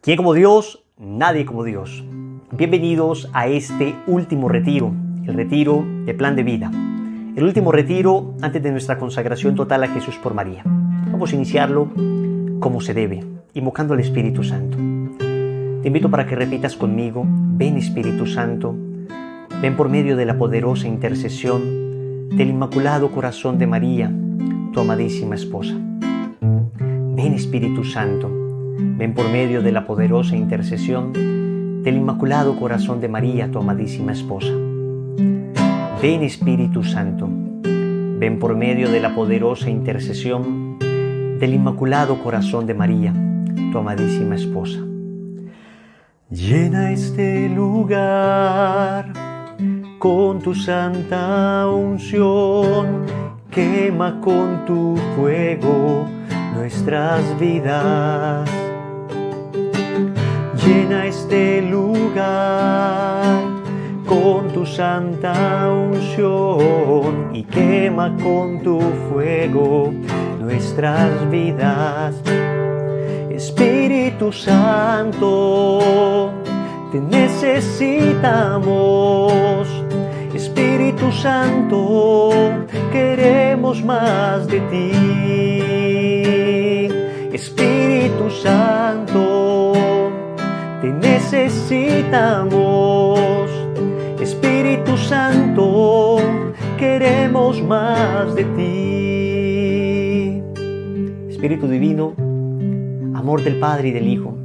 ¿Quién como Dios? Nadie como Dios. Bienvenidos a este último retiro, el retiro de Plan de Vida. El último retiro antes de nuestra consagración total a Jesús por María. Vamos a iniciarlo como se debe, invocando al Espíritu Santo. Te invito para que repitas conmigo: ven Espíritu Santo, ven por medio de la poderosa intercesión del Inmaculado Corazón de María, tu amadísima esposa. Ven Espíritu Santo, ven por medio de la poderosa intercesión del Inmaculado Corazón de María, tu amadísima esposa. Ven Espíritu Santo, ven por medio de la poderosa intercesión del Inmaculado Corazón de María, tu amadísima esposa. Llena este lugar con tu santa unción, quema con tu fuego nuestras vidas. Llena este lugar con tu santa unción y quema con tu fuego nuestras vidas. Espíritu Santo, te necesitamos. Espíritu Santo, queremos más de ti. Espíritu Santo, te necesitamos. Espíritu Santo, queremos más de ti. Espíritu Divino, amor del Padre y del Hijo,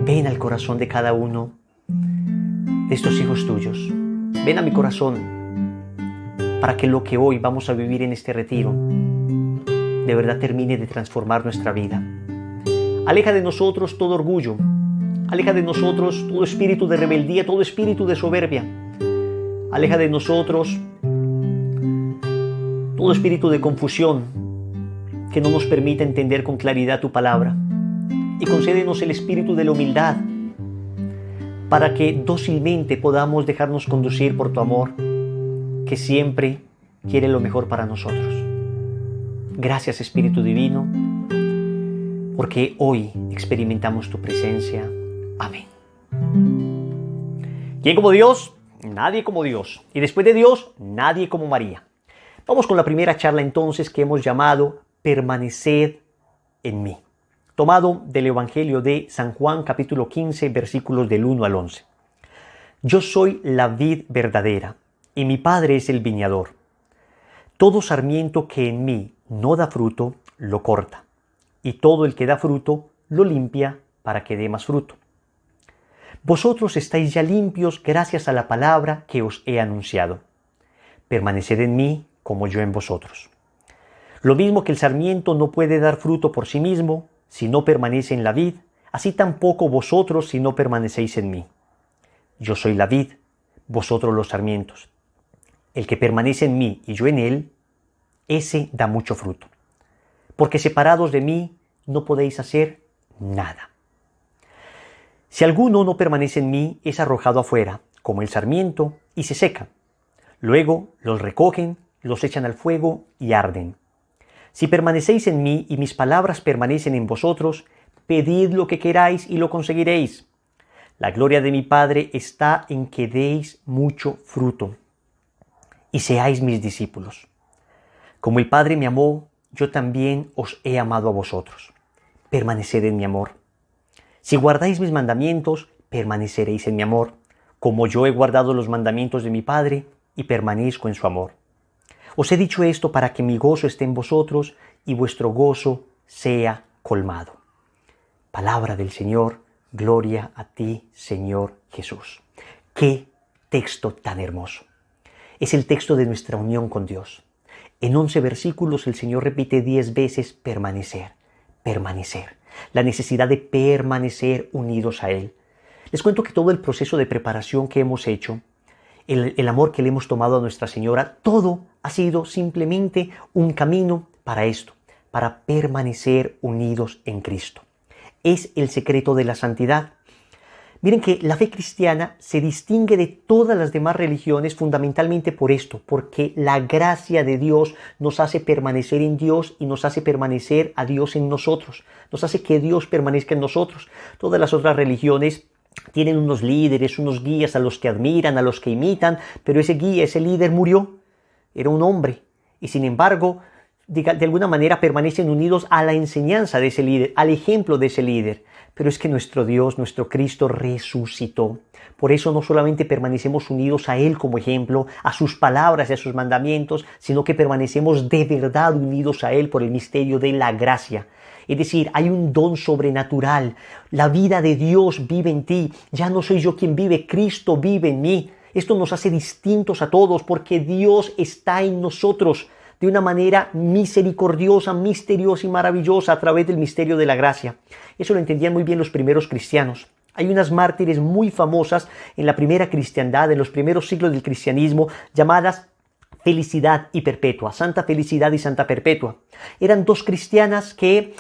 ven al corazón de cada uno de estos hijos tuyos. Ven a mi corazón para que lo que hoy vamos a vivir en este retiro de verdad termine de transformar nuestra vida. Aleja de nosotros todo orgullo, aleja de nosotros todo espíritu de rebeldía, todo espíritu de soberbia. Aleja de nosotros todo espíritu de confusión que no nos permita entender con claridad tu palabra. Y concédenos el espíritu de la humildad para que dócilmente podamos dejarnos conducir por tu amor, que siempre quiere lo mejor para nosotros. Gracias, Espíritu Divino, porque hoy experimentamos tu presencia. Amén. ¿Quién como Dios? Nadie como Dios. Y después de Dios, nadie como María. Vamos con la primera charla entonces, que hemos llamado Permaneced en mí, tomado del Evangelio de San Juan, capítulo 15, versículos del 1 al 11. Yo soy la vid verdadera, y mi Padre es el viñador. Todo sarmiento que en mí no da fruto, lo corta, y todo el que da fruto, lo limpia para que dé más fruto. Vosotros estáis ya limpios gracias a la palabra que os he anunciado. Permaneced en mí como yo en vosotros. Lo mismo que el sarmiento no puede dar fruto por sí mismo si no permanece en la vid, así tampoco vosotros si no permanecéis en mí. Yo soy la vid, vosotros los sarmientos. El que permanece en mí y yo en él, ese da mucho fruto. Porque separados de mí no podéis hacer nada. Si alguno no permanece en mí, es arrojado afuera, como el sarmiento, y se seca. Luego los recogen, los echan al fuego y arden. Si permanecéis en mí y mis palabras permanecen en vosotros, pedid lo que queráis y lo conseguiréis. La gloria de mi Padre está en que deis mucho fruto y seáis mis discípulos. Como el Padre me amó, yo también os he amado a vosotros. Permaneced en mi amor. Si guardáis mis mandamientos, permaneceréis en mi amor, como yo he guardado los mandamientos de mi Padre y permanezco en su amor. Os he dicho esto para que mi gozo esté en vosotros y vuestro gozo sea colmado. Palabra del Señor, gloria a ti, Señor Jesús. ¡Qué texto tan hermoso! Es el texto de nuestra unión con Dios. En 11 versículos el Señor repite 10 veces permanecer, permanecer. La necesidad de permanecer unidos a Él. Les cuento que todo el proceso de preparación que hemos hecho, el amor que le hemos tomado a Nuestra Señora, todo ha sido simplemente un camino para esto, para permanecer unidos en Cristo. Es el secreto de la santidad. Miren que la fe cristiana se distingue de todas las demás religiones fundamentalmente por esto, porque la gracia de Dios nos hace permanecer en Dios y nos hace permanecer a Dios en nosotros, nos hace que Dios permanezca en nosotros. Todas las otras religiones tienen unos líderes, unos guías a los que admiran, a los que imitan, pero ese guía, ese líder murió, era un hombre, y sin embargo, de alguna manera permanecen unidos a la enseñanza de ese líder, al ejemplo de ese líder. Pero es que nuestro Dios, nuestro Cristo resucitó. Por eso no solamente permanecemos unidos a Él como ejemplo, a sus palabras y a sus mandamientos, sino que permanecemos de verdad unidos a Él por el misterio de la gracia. Es decir, hay un don sobrenatural. La vida de Dios vive en ti. Ya no soy yo quien vive, Cristo vive en mí. Esto nos hace distintos a todos porque Dios está en nosotros de una manera misericordiosa, misteriosa y maravillosa a través del misterio de la gracia. Eso lo entendían muy bien los primeros cristianos. Hay unas mártires muy famosas en la primera cristiandad, en los primeros siglos del cristianismo, llamadas Felicidad y Perpetua, Santa Felicidad y Santa Perpetua. Eran dos cristianas que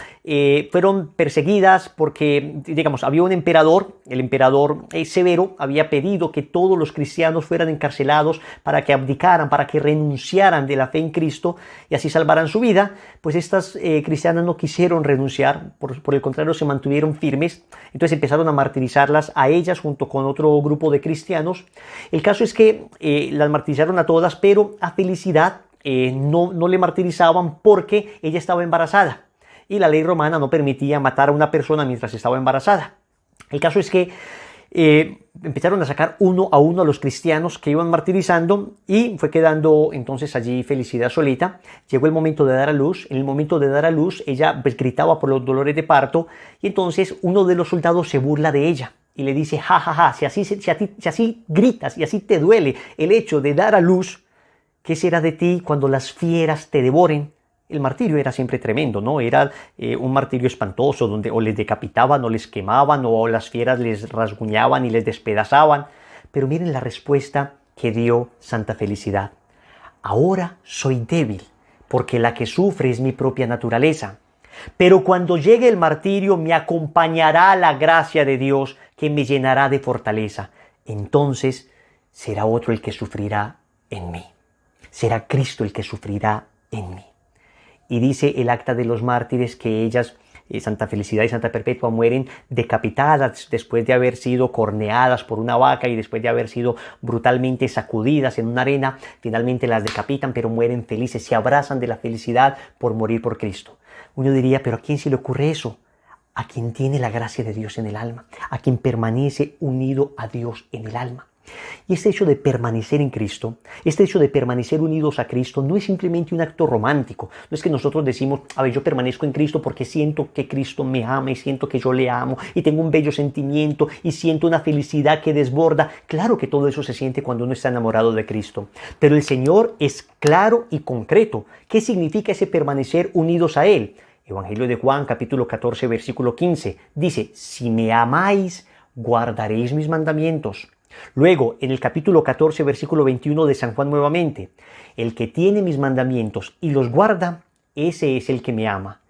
fueron perseguidas porque, digamos, había un emperador, el emperador Severo había pedido que todos los cristianos fueran encarcelados para que abdicaran, para que renunciaran de la fe en Cristo y así salvaran su vida. Pues estas cristianas no quisieron renunciar, por el contrario se mantuvieron firmes, entonces empezaron a martirizarlas a ellas junto con otro grupo de cristianos. El caso es que las martirizaron a todas, pero a Felicidad no le martirizaban porque ella estaba embarazada y la ley romana no permitía matar a una persona mientras estaba embarazada. El caso es que empezaron a sacar uno a uno a los cristianos que iban martirizando y fue quedando entonces allí Felicidad solita. Llegó el momento de dar a luz. En el momento de dar a luz ella pues, gritaba por los dolores de parto y entonces uno de los soldados se burla de ella y le dice, ja, ja, ja, si así gritas y así te duele el hecho de dar a luz, ¿qué será de ti cuando las fieras te devoren? El martirio era siempre tremendo, ¿no? Era un martirio espantoso donde o les decapitaban o les quemaban o las fieras les rasguñaban y les despedazaban. Pero miren la respuesta que dio Santa Felicidad. Ahora soy débil porque la que sufre es mi propia naturaleza. Pero cuando llegue el martirio me acompañará la gracia de Dios que me llenará de fortaleza. Entonces será otro el que sufrirá en mí. Será Cristo el que sufrirá en mí. Y dice el acta de los mártires que ellas, Santa Felicidad y Santa Perpetua, mueren decapitadas después de haber sido corneadas por una vaca y después de haber sido brutalmente sacudidas en una arena. Finalmente las decapitan, pero mueren felices, se abrazan de la felicidad por morir por Cristo. Uno diría, ¿pero a quién se le ocurre eso? A quien tiene la gracia de Dios en el alma, a quien permanece unido a Dios en el alma. Y este hecho de permanecer en Cristo, este hecho de permanecer unidos a Cristo no es simplemente un acto romántico. No es que nosotros decimos, a ver, yo permanezco en Cristo porque siento que Cristo me ama y siento que yo le amo y tengo un bello sentimiento y siento una felicidad que desborda. Claro que todo eso se siente cuando uno está enamorado de Cristo. Pero el Señor es claro y concreto. ¿Qué significa ese permanecer unidos a Él? Evangelio de Juan, capítulo 14, versículo 15. Dice, si me amáis, guardaréis mis mandamientos. Luego, en el capítulo 14, versículo 21 de San Juan nuevamente, el que tiene mis mandamientos y los guarda, ese es el que me ama.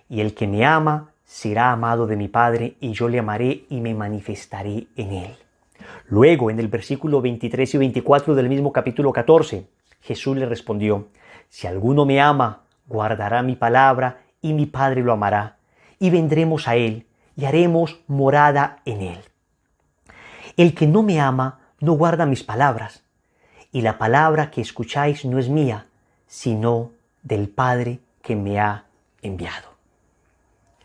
Y el que me ama será amado de mi Padre, y yo le amaré y me manifestaré en él. Luego, en el versículo 23 y 24 del mismo capítulo 14, Jesús le respondió, si alguno me ama, guardará mi palabra, y mi Padre lo amará, y vendremos a él, y haremos morada en él. El que no me ama no guarda mis palabras, y la palabra que escucháis no es mía, sino del Padre que me ha enviado.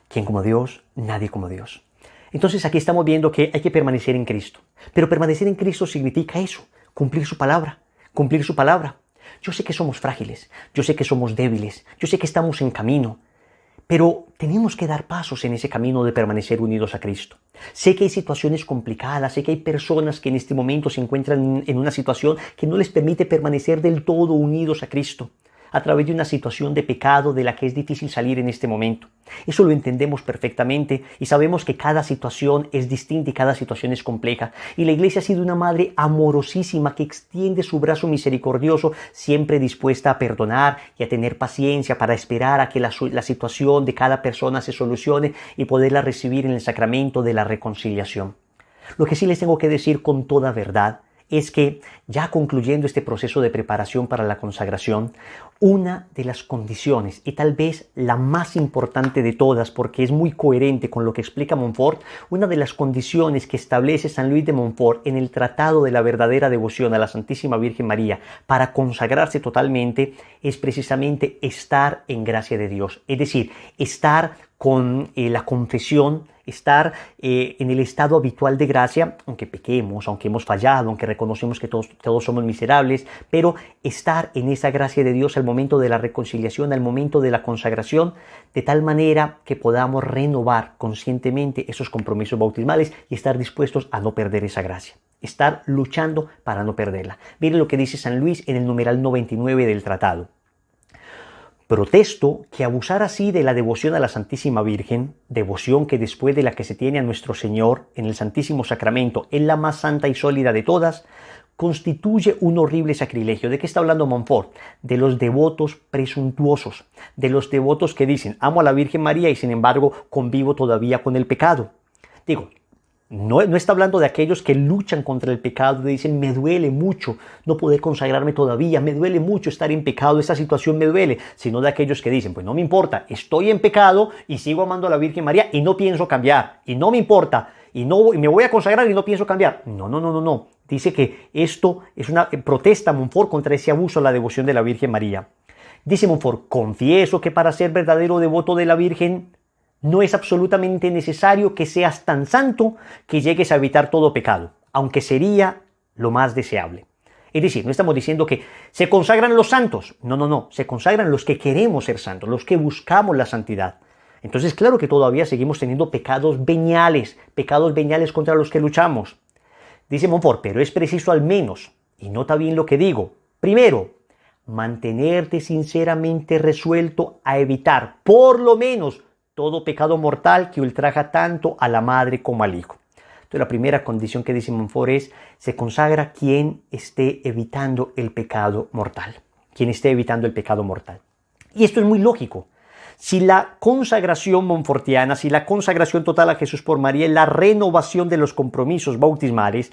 ¿Quién como Dios? Nadie como Dios. Entonces aquí estamos viendo que hay que permanecer en Cristo. Pero permanecer en Cristo significa eso, cumplir su palabra, cumplir su palabra. Yo sé que somos frágiles, yo sé que somos débiles, yo sé que estamos en camino, pero tenemos que dar pasos en ese camino de permanecer unidos a Cristo. Sé que hay situaciones complicadas, sé que hay personas que en este momento se encuentran en una situación que no les permite permanecer del todo unidos a Cristo, a través de una situación de pecado de la que es difícil salir en este momento. Eso lo entendemos perfectamente y sabemos que cada situación es distinta y cada situación es compleja. Y la Iglesia ha sido una madre amorosísima que extiende su brazo misericordioso, siempre dispuesta a perdonar y a tener paciencia para esperar a que la situación de cada persona se solucione y poderla recibir en el sacramento de la reconciliación. Lo que sí les tengo que decir con toda verdad es que, ya concluyendo este proceso de preparación para la consagración, una de las condiciones, y tal vez la más importante de todas, porque es muy coherente con lo que explica Montfort, una de las condiciones que establece San Luis de Montfort en el Tratado de la verdadera devoción a la Santísima Virgen María para consagrarse totalmente, es precisamente estar en gracia de Dios, es decir, estar con la confesión, estar en el estado habitual de gracia, aunque pequemos, aunque hemos fallado, aunque reconocemos que todos somos miserables, pero estar en esa gracia de Dios al momento de la reconciliación, al momento de la consagración, de tal manera que podamos renovar conscientemente esos compromisos bautismales y estar dispuestos a no perder esa gracia, estar luchando para no perderla. Miren lo que dice San Luis en el numeral 99 del tratado. Protesto que abusar así de la devoción a la Santísima Virgen, devoción que después de la que se tiene a nuestro Señor en el Santísimo Sacramento es la más santa y sólida de todas, constituye un horrible sacrilegio. ¿De qué está hablando Montfort? De los devotos presuntuosos, de los devotos que dicen, amo a la Virgen María y sin embargo convivo todavía con el pecado. Digo, no está hablando de aquellos que luchan contra el pecado y dicen, me duele mucho no poder consagrarme todavía, me duele mucho estar en pecado, esta situación me duele, sino de aquellos que dicen, pues no me importa, estoy en pecado y sigo amando a la Virgen María y no pienso cambiar, y no me importa, y me voy a consagrar y no pienso cambiar. No. Dice que esto es una protesta Montfort contra ese abuso a la devoción de la Virgen María. Dice Montfort, confieso que para ser verdadero devoto de la Virgen no es absolutamente necesario que seas tan santo que llegues a evitar todo pecado, aunque sería lo más deseable. Es decir, no estamos diciendo que se consagran los santos, no, se consagran los que queremos ser santos, los que buscamos la santidad. Entonces, claro que todavía seguimos teniendo pecados veniales contra los que luchamos. Dice Montfort, pero es preciso al menos, y nota bien lo que digo, primero, mantenerte sinceramente resuelto a evitar, por lo menos, todo pecado mortal que ultraja tanto a la madre como al hijo. Entonces la primera condición que dice Montfort es, se consagra quien esté evitando el pecado mortal. Quien esté evitando el pecado mortal. Y esto es muy lógico. Si la consagración monfortiana, si la consagración total a Jesús por María es la renovación de los compromisos bautismales,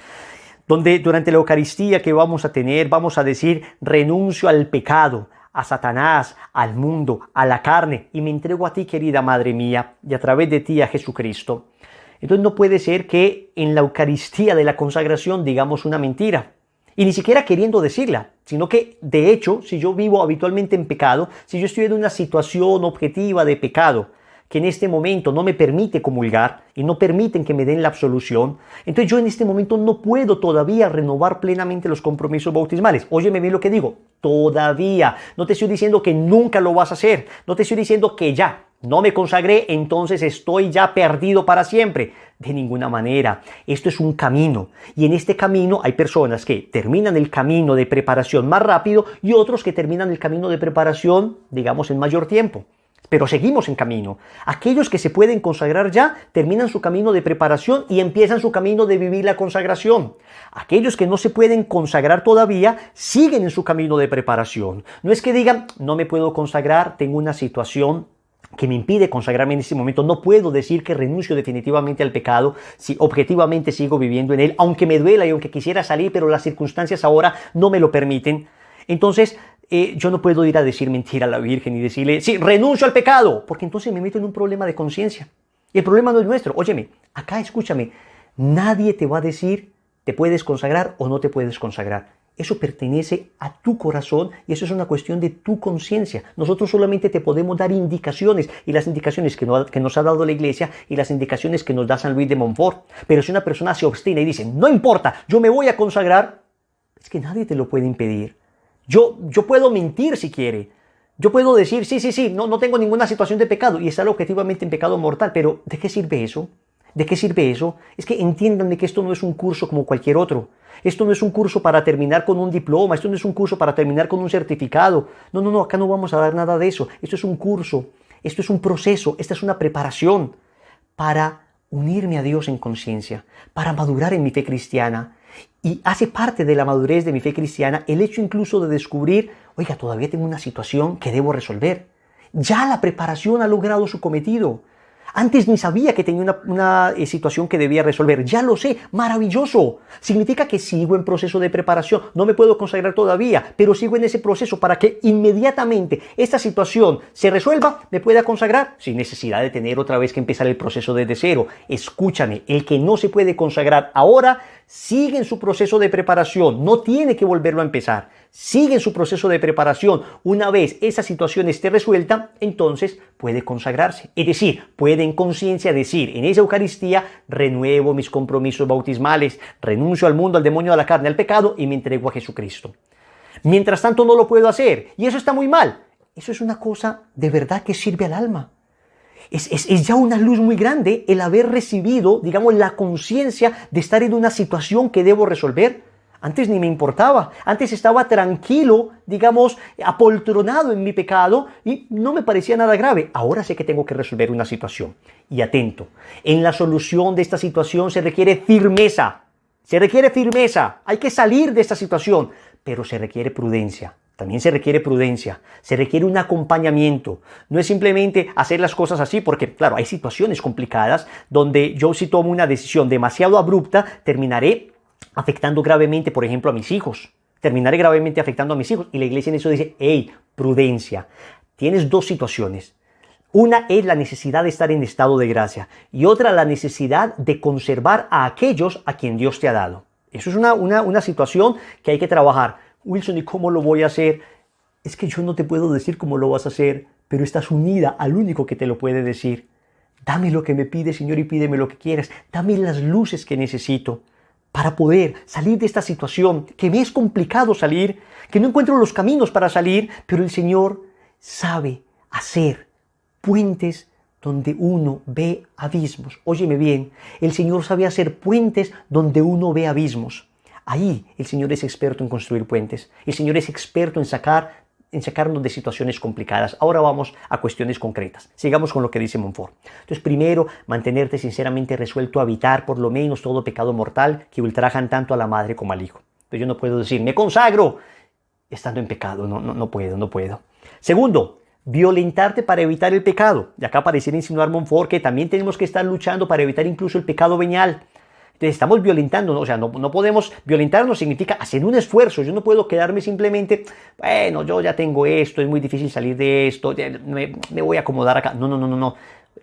donde durante la Eucaristía que vamos a tener, vamos a decir, renuncio al pecado, a Satanás, al mundo, a la carne, y me entrego a ti, querida Madre mía, y a través de ti a Jesucristo. Entonces no puede ser que en la Eucaristía de la consagración digamos una mentira, y ni siquiera queriendo decirla, sino que, de hecho, si yo vivo habitualmente en pecado, si yo estoy en una situación objetiva de pecado, que en este momento no me permite comulgar y no permiten que me den la absolución, entonces yo en este momento no puedo todavía renovar plenamente los compromisos bautismales. Óyeme bien lo que digo, todavía. No te estoy diciendo que nunca lo vas a hacer, no te estoy diciendo que ya no me consagré, entonces estoy ya perdido para siempre. De ninguna manera. Esto es un camino. Y en este camino hay personas que terminan el camino de preparación más rápido y otros que terminan el camino de preparación, digamos, en mayor tiempo. Pero seguimos en camino. Aquellos que se pueden consagrar ya terminan su camino de preparación y empiezan su camino de vivir la consagración. Aquellos que no se pueden consagrar todavía siguen en su camino de preparación. No es que digan, no me puedo consagrar, tengo una situación que me impide consagrarme en este momento, no puedo decir que renuncio definitivamente al pecado si objetivamente sigo viviendo en él, aunque me duela y aunque quisiera salir, pero las circunstancias ahora no me lo permiten. Entonces, yo no puedo ir a decir mentira a la Virgen y decirle, sí, renuncio al pecado, porque entonces me meto en un problema de conciencia. Y el problema no es nuestro. Óyeme, acá escúchame, nadie te va a decir, te puedes consagrar o no te puedes consagrar. Eso pertenece a tu corazón y eso es una cuestión de tu conciencia. Nosotros solamente te podemos dar indicaciones, y las indicaciones que nos ha dado la Iglesia y las indicaciones que nos da San Luis de Montfort. Pero si una persona se obstina y dice, no importa, yo me voy a consagrar, es que nadie te lo puede impedir. Yo puedo mentir si quiere. Yo puedo decir, sí, no tengo ninguna situación de pecado y estar objetivamente en pecado mortal, pero ¿de qué sirve eso? ¿De qué sirve eso? Es que entiendan que esto no es un curso como cualquier otro. Esto no es un curso para terminar con un diploma, esto no es un curso para terminar con un certificado. No, acá no vamos a dar nada de eso. Esto es un curso, esto es un proceso, esta es una preparación para unirme a Dios en conciencia, para madurar en mi fe cristiana. Y hace parte de la madurez de mi fe cristiana el hecho incluso de descubrir, oiga, todavía tengo una situación que debo resolver. Ya la preparación ha logrado su cometido. Antes ni sabía que tenía una situación que debía resolver. Ya lo sé, maravilloso. Significa que sigo en proceso de preparación. No me puedo consagrar todavía, pero sigo en ese proceso para que inmediatamente esta situación se resuelva, me pueda consagrar sin necesidad de tener otra vez que empezar el proceso desde cero. Escúchame, el que no se puede consagrar ahora, sigue en su proceso de preparación. No tiene que volverlo a empezar. Sigue en su proceso de preparación. Una vez esa situación esté resuelta, entonces puede consagrarse. Es decir, puede en conciencia decir, en esa Eucaristía renuevo mis compromisos bautismales, renuncio al mundo, al demonio, a la carne, al pecado y me entrego a Jesucristo. Mientras tanto no lo puedo hacer y eso está muy mal. Eso es una cosa de verdad que sirve al alma. Es ya una luz muy grande el haber recibido, digamos, la conciencia de estar en una situación que debo resolver. Antes ni me importaba, antes estaba tranquilo, digamos, apoltronado en mi pecado y no me parecía nada grave. Ahora sé que tengo que resolver una situación. Y atento, en la solución de esta situación se requiere firmeza. Se requiere firmeza, hay que salir de esta situación, pero se requiere prudencia. También se requiere prudencia, se requiere un acompañamiento. No es simplemente hacer las cosas así, porque claro, hay situaciones complicadas donde yo si tomo una decisión demasiado abrupta, terminaré afectando gravemente, por ejemplo, a mis hijos. Terminaré gravemente afectando a mis hijos. Y la iglesia en eso dice, hey, prudencia. Tienes dos situaciones. Una es la necesidad de estar en estado de gracia y otra la necesidad de conservar a aquellos a quien Dios te ha dado. Eso es una situación que hay que trabajar. Wilson, ¿y cómo lo voy a hacer? Es que yo no te puedo decir cómo lo vas a hacer, pero estás unida al único que te lo puede decir. Dame lo que me pides, Señor, y pídeme lo que quieras. Dame las luces que necesito para poder salir de esta situación, que me es complicado salir, que no encuentro los caminos para salir, pero el Señor sabe hacer puentes donde uno ve abismos. Óyeme bien, el Señor sabe hacer puentes donde uno ve abismos. Ahí el Señor es experto en construir puentes. El Señor es experto en sacarnos de situaciones complicadas. Ahora vamos a cuestiones concretas. Sigamos con lo que dice Montfort. Entonces, primero, mantenerte sinceramente resuelto a evitar por lo menos todo pecado mortal que ultrajan tanto a la madre como al hijo. Entonces, yo no puedo decir, me consagro estando en pecado. No puedo. Segundo, violentarte para evitar el pecado. Y acá pareciera insinuar Montfort que también tenemos que estar luchando para evitar incluso el pecado venial. Entonces estamos violentando, ¿no? O sea, no podemos, violentarnos significa hacer un esfuerzo. Yo no puedo quedarme simplemente, bueno, yo ya tengo esto, es muy difícil salir de esto, me voy a acomodar acá. No.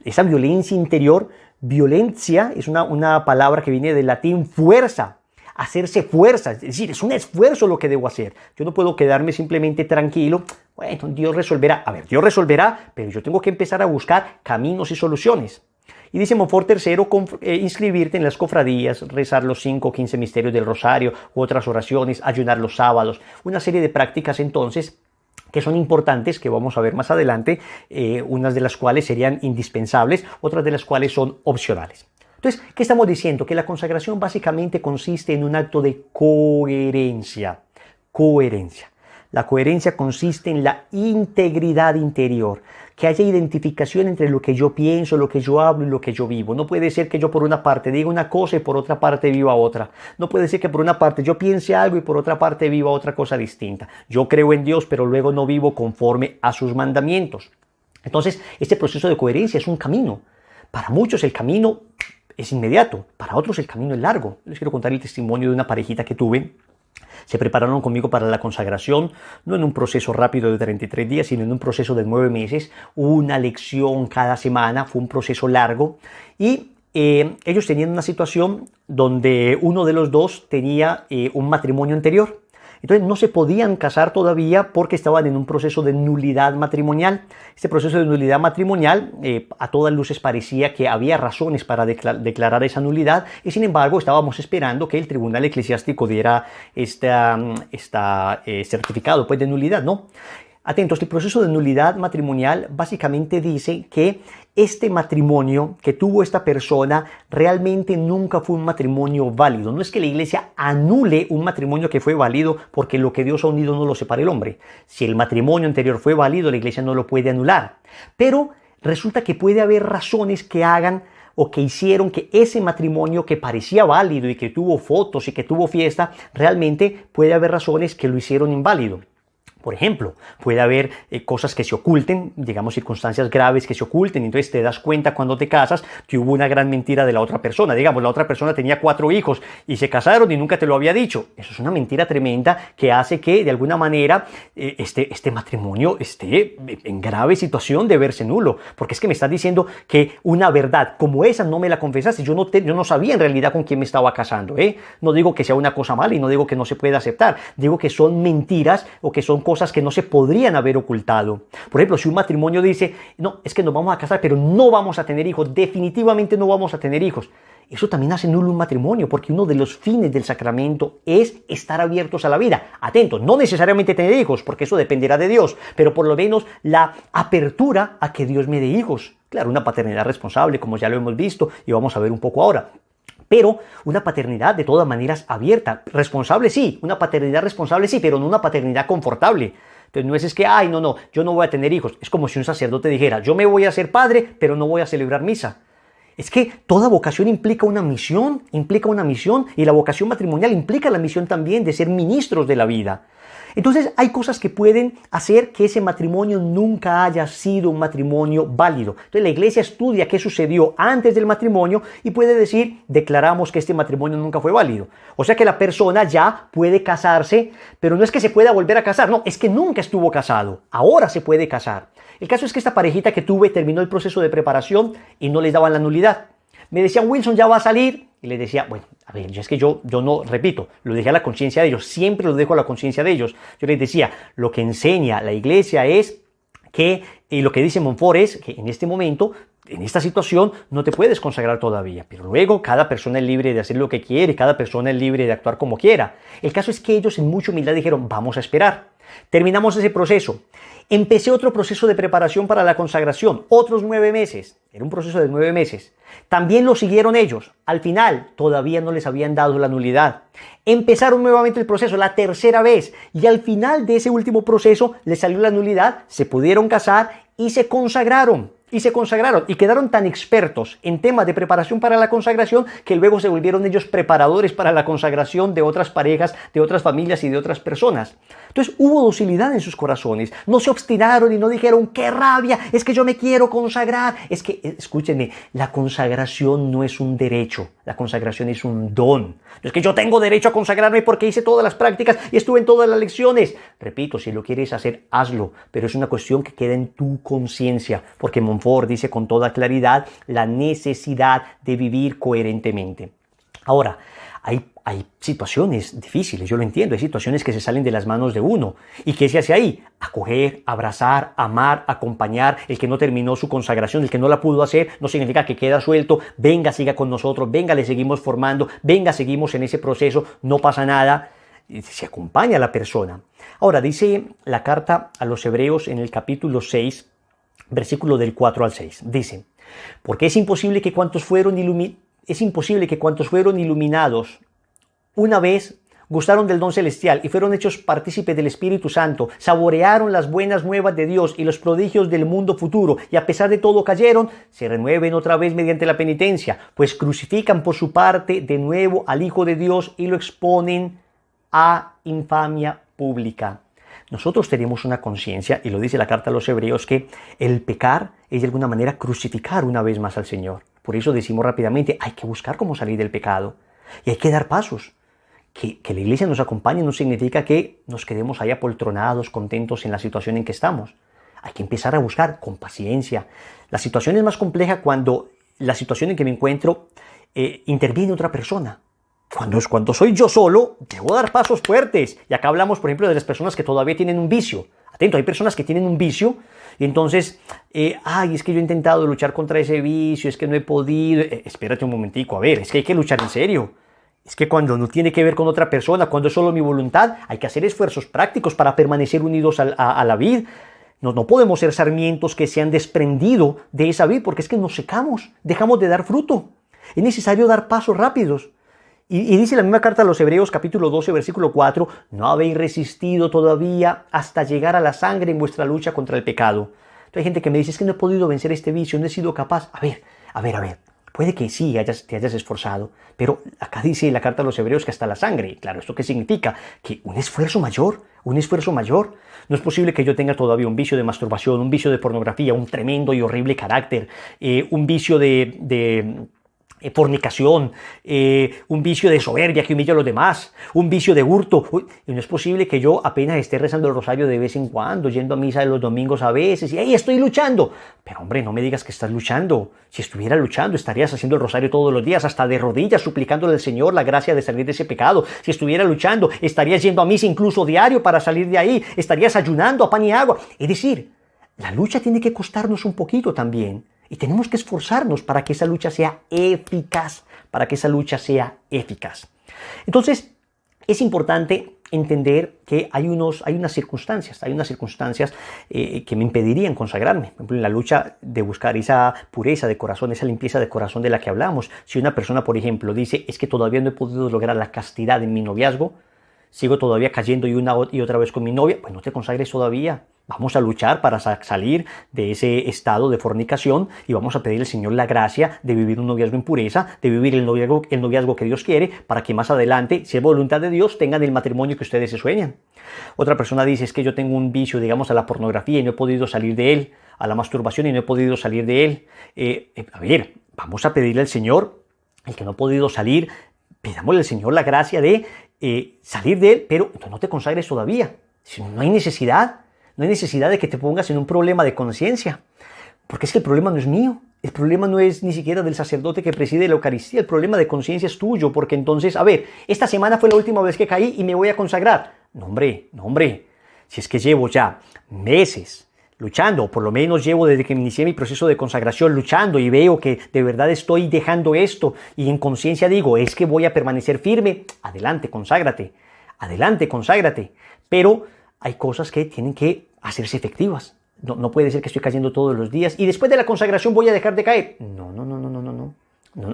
Esa violencia interior, violencia es una palabra que viene del latín fuerza, hacerse fuerza, es decir, es un esfuerzo lo que debo hacer. Yo no puedo quedarme simplemente tranquilo, bueno, Dios resolverá. A ver, Dios resolverá, pero yo tengo que empezar a buscar caminos y soluciones. Y dice Montfort tercero, inscribirte en las cofradías, rezar los 5 o 15 misterios del rosario u otras oraciones, ayunar los sábados, una serie de prácticas entonces que son importantes, que vamos a ver más adelante, unas de las cuales serían indispensables, otras de las cuales son opcionales. Entonces, ¿qué estamos diciendo? Que la consagración básicamente consiste en un acto de coherencia. La coherencia consiste en la integridad interior, que haya identificación entre lo que yo pienso, lo que yo hablo y lo que yo vivo. No puede ser que yo por una parte diga una cosa y por otra parte viva otra. No puede ser que por una parte yo piense algo y por otra parte viva otra cosa distinta. Yo creo en Dios, pero luego no vivo conforme a sus mandamientos. Entonces, este proceso de coherencia es un camino. Para muchos el camino es inmediato, para otros el camino es largo. Les quiero contar el testimonio de una parejita que tuve. Se prepararon conmigo para la consagración, no en un proceso rápido de 33 días, sino en un proceso de 9 meses, una lección cada semana, fue un proceso largo y ellos tenían una situación donde uno de los dos tenía un matrimonio anterior. Entonces no se podían casar todavía porque estaban en un proceso de nulidad matrimonial. Este proceso de nulidad matrimonial a todas luces parecía que había razones para declarar esa nulidad y sin embargo estábamos esperando que el tribunal eclesiástico diera este certificado pues, de nulidad, ¿no? Atentos, el proceso de nulidad matrimonial básicamente dice que este matrimonio que tuvo esta persona realmente nunca fue un matrimonio válido. No es que la iglesia anule un matrimonio que fue válido porque lo que Dios ha unido no lo separa el hombre. Si el matrimonio anterior fue válido, la iglesia no lo puede anular. Pero resulta que puede haber razones que hagan o que hicieron que ese matrimonio que parecía válido y que tuvo fotos y que tuvo fiesta, realmente puede haber razones que lo hicieron inválido. Por ejemplo, puede haber cosas que se oculten, digamos circunstancias graves que se oculten, entonces te das cuenta cuando te casas que hubo una gran mentira de la otra persona. Digamos, la otra persona tenía 4 hijos y se casaron y nunca te lo había dicho. Eso es una mentira tremenda que hace que de alguna manera este matrimonio esté en grave situación de verse nulo. Porque es que me estás diciendo que una verdad como esa no me la confesaste. Yo no sabía en realidad con quién me estaba casando. No digo que sea una cosa mala y no digo que no se pueda aceptar. Digo que son mentiras o que son cosas que no se podrían haber ocultado. Por ejemplo, si un matrimonio dice, no, es que nos vamos a casar, pero no vamos a tener hijos, definitivamente no vamos a tener hijos. Eso también hace nulo un matrimonio, porque uno de los fines del sacramento es estar abiertos a la vida. Atentos, no necesariamente tener hijos, porque eso dependerá de Dios, pero por lo menos la apertura a que Dios me dé hijos. Claro, una paternidad responsable, como ya lo hemos visto, y vamos a ver un poco ahora. Pero una paternidad de todas maneras abierta, responsable sí, una paternidad responsable sí, pero no una paternidad confortable. Entonces no es que, ay, no, yo no voy a tener hijos. Es como si un sacerdote dijera, yo me voy a hacer padre, pero no voy a celebrar misa. Es que toda vocación implica una misión, y la vocación matrimonial implica la misión también de ser ministros de la vida. Entonces hay cosas que pueden hacer que ese matrimonio nunca haya sido un matrimonio válido. Entonces la iglesia estudia qué sucedió antes del matrimonio y puede decir, declaramos que este matrimonio nunca fue válido. O sea que la persona ya puede casarse, pero no es que se pueda volver a casar, no, es que nunca estuvo casado, ahora se puede casar. El caso es que esta parejita que tuve terminó el proceso de preparación y no les daban la nulidad. Me decían, Wilson, ya va a salir. Y les decía, bueno, a ver, es que yo no, repito, lo dejé a la conciencia de ellos, siempre lo dejo a la conciencia de ellos. Yo les decía, lo que enseña la iglesia es que, y lo que dice Montfort es que en este momento, en esta situación, no te puedes consagrar todavía. Pero luego cada persona es libre de hacer lo que quiere, cada persona es libre de actuar como quiera. El caso es que ellos en mucha humildad dijeron, vamos a esperar. Terminamos ese proceso. Empecé otro proceso de preparación para la consagración, otros 9 meses. Era un proceso de 9 meses. También lo siguieron ellos. Al final, todavía no les habían dado la nulidad. Empezaron nuevamente el proceso, la tercera vez. Y al final de ese último proceso, les salió la nulidad, se pudieron casar y se consagraron. Y quedaron tan expertos en temas de preparación para la consagración que luego se volvieron ellos preparadores para la consagración de otras parejas, de otras familias y de otras personas. Entonces hubo docilidad en sus corazones, no se obstinaron y no dijeron, ¡qué rabia! Es que yo me quiero consagrar. Es que, escúchenme, la consagración no es un derecho, la consagración es un don. No es que yo tengo derecho a consagrarme porque hice todas las prácticas y estuve en todas las lecciones. Repito, si lo quieres hacer, hazlo, pero es una cuestión que queda en tu conciencia, porque Montfort dice con toda claridad la necesidad de vivir coherentemente. Ahora, hay situaciones difíciles, yo lo entiendo, hay situaciones que se salen de las manos de uno. ¿Y qué se hace ahí? Acoger, abrazar, amar, acompañar. El que no terminó su consagración, el que no la pudo hacer, no significa que queda suelto. Venga, siga con nosotros, venga, le seguimos formando, venga, seguimos en ese proceso, no pasa nada. Se acompaña a la persona. Ahora, dice la carta a los Hebreos en el capítulo 6, versículo del 4 al 6. Dice, porque es imposible que cuantos fueron iluminados una vez gustaron del don celestial y fueron hechos partícipes del Espíritu Santo, saborearon las buenas nuevas de Dios y los prodigios del mundo futuro, y a pesar de todo cayeron, se renueven otra vez mediante la penitencia, pues crucifican por su parte de nuevo al Hijo de Dios y lo exponen a infamia pública. Nosotros tenemos una conciencia, y lo dice la carta a los Hebreos, que el pecar es de alguna manera crucificar una vez más al Señor. Por eso decimos rápidamente, hay que buscar cómo salir del pecado y hay que dar pasos. Que la iglesia nos acompañe no significa que nos quedemos ahí apoltronados, contentos en la situación en que estamos. Hay que empezar a buscar con paciencia. La situación es más compleja cuando la situación en que me encuentro interviene otra persona. Cuando soy yo solo, debo dar pasos fuertes. Y acá hablamos, por ejemplo, de las personas que todavía tienen un vicio. Atento, hay personas que tienen un vicio y entonces, es que yo he intentado luchar contra ese vicio, es que no he podido. Espérate un momentico, a ver, es que hay que luchar en serio. Es que cuando no tiene que ver con otra persona, cuando es solo mi voluntad, hay que hacer esfuerzos prácticos para permanecer unidos a la vid. No podemos ser sarmientos que se han desprendido de esa vid, porque es que nos secamos, dejamos de dar fruto. Es necesario dar pasos rápidos. Y dice la misma carta a los Hebreos, capítulo 12, versículo 4, no habéis resistido todavía hasta llegar a la sangre en vuestra lucha contra el pecado. Entonces hay gente que me dice, es que no he podido vencer este vicio, no he sido capaz. A ver. Puede que sí te hayas esforzado, pero acá dice la carta a los hebreos que hasta la sangre. Claro, ¿esto qué significa? Que un esfuerzo mayor, un esfuerzo mayor. No es posible que yo tenga todavía un vicio de masturbación, un vicio de pornografía, un tremendo y horrible carácter, un vicio de fornicación, un vicio de soberbia que humilla a los demás, un vicio de hurto. Uy, y no es posible que yo apenas esté rezando el rosario de vez en cuando, yendo a misa de los domingos a veces, y ¡hey, estoy luchando! Pero hombre, no me digas que estás luchando. Si estuviera luchando, estarías haciendo el rosario todos los días, hasta de rodillas, suplicándole al Señor la gracia de salir de ese pecado. Si estuviera luchando, estarías yendo a misa incluso diario para salir de ahí, estarías ayunando a pan y agua. Es decir, la lucha tiene que costarnos un poquito también. Y tenemos que esforzarnos para que esa lucha sea eficaz, para que esa lucha sea eficaz. Entonces, es importante entender que hay unas circunstancias que me impedirían consagrarme. Por ejemplo, en la lucha de buscar esa pureza de corazón, esa limpieza de corazón de la que hablamos. Si una persona, por ejemplo, dice, es que todavía no he podido lograr la castidad en mi noviazgo, sigo todavía cayendo una y otra vez con mi novia, pues no te consagres todavía. Vamos a luchar para salir de ese estado de fornicación y vamos a pedir al Señor la gracia de vivir un noviazgo en pureza, de vivir el noviazgo que Dios quiere, para que más adelante, si es voluntad de Dios, tengan el matrimonio que ustedes se sueñan. Otra persona dice, es que yo tengo un vicio, digamos, a la pornografía y no he podido salir de él, a la masturbación y no he podido salir de él. A ver, vamos a pedirle al Señor, el que no ha podido salir, pidámosle al Señor la gracia de salir de él, pero no te consagres todavía. Si no hay necesidad. No hay necesidad de que te pongas en un problema de conciencia, porque es que el problema no es mío, el problema no es ni siquiera del sacerdote que preside la Eucaristía, el problema de conciencia es tuyo, porque entonces, a ver, esta semana fue la última vez que caí y me voy a consagrar. No hombre, si es que llevo ya meses luchando, o por lo menos llevo desde que inicié mi proceso de consagración luchando y veo que de verdad estoy dejando esto y en conciencia digo, es que voy a permanecer firme, adelante, conságrate, pero hay cosas que tienen que hacerse efectivas. No puede ser que estoy cayendo todos los días y después de la consagración voy a dejar de caer. No.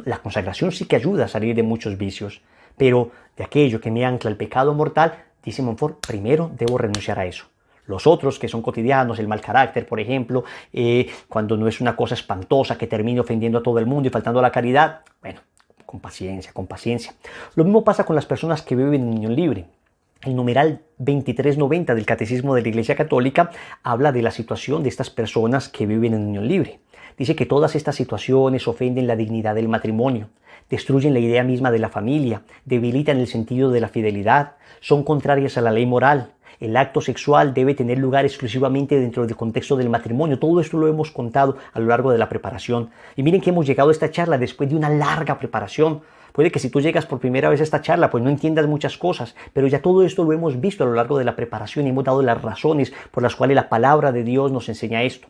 La consagración sí que ayuda a salir de muchos vicios, pero de aquello que me ancla el pecado mortal, dice Montfort, primero debo renunciar a eso. Los otros que son cotidianos, el mal carácter, por ejemplo, cuando no es una cosa espantosa que termine ofendiendo a todo el mundo y faltando a la caridad, bueno, con paciencia. Lo mismo pasa con las personas que viven en unión libre. El numeral 2390 del Catecismo de la Iglesia Católica habla de la situación de estas personas que viven en unión libre. Dice que todas estas situaciones ofenden la dignidad del matrimonio, destruyen la idea misma de la familia, debilitan el sentido de la fidelidad, son contrarias a la ley moral. El acto sexual debe tener lugar exclusivamente dentro del contexto del matrimonio. Todo esto lo hemos contado a lo largo de la preparación. Y miren que hemos llegado a esta charla después de una larga preparación. Puede que si tú llegas por primera vez a esta charla, pues no entiendas muchas cosas, pero ya todo esto lo hemos visto a lo largo de la preparación y hemos dado las razones por las cuales la palabra de Dios nos enseña esto.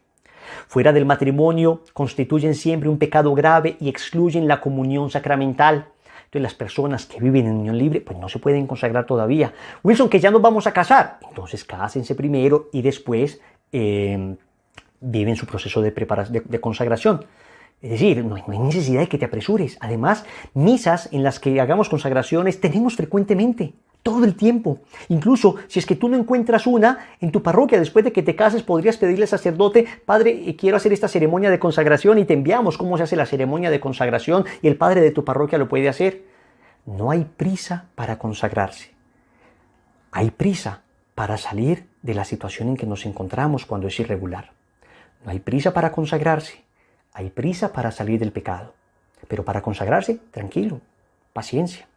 Fuera del matrimonio, constituyen siempre un pecado grave y excluyen la comunión sacramental. Entonces las personas que viven en unión libre, pues no se pueden consagrar todavía. Wilson, que ya nos vamos a casar. Entonces cásense primero y después viven su proceso de consagración. Es decir, no hay necesidad de que te apresures. Además, misas en las que hagamos consagraciones tenemos frecuentemente, todo el tiempo. Incluso si es que tú no encuentras una en tu parroquia, después de que te cases, podrías pedirle al sacerdote, padre, quiero hacer esta ceremonia de consagración y te enviamos cómo se hace la ceremonia de consagración y el padre de tu parroquia lo puede hacer. No hay prisa para consagrarse. Hay prisa para salir de la situación en que nos encontramos cuando es irregular. No hay prisa para consagrarse. Hay prisa para salir del pecado, pero para consagrarse, tranquilo, paciencia.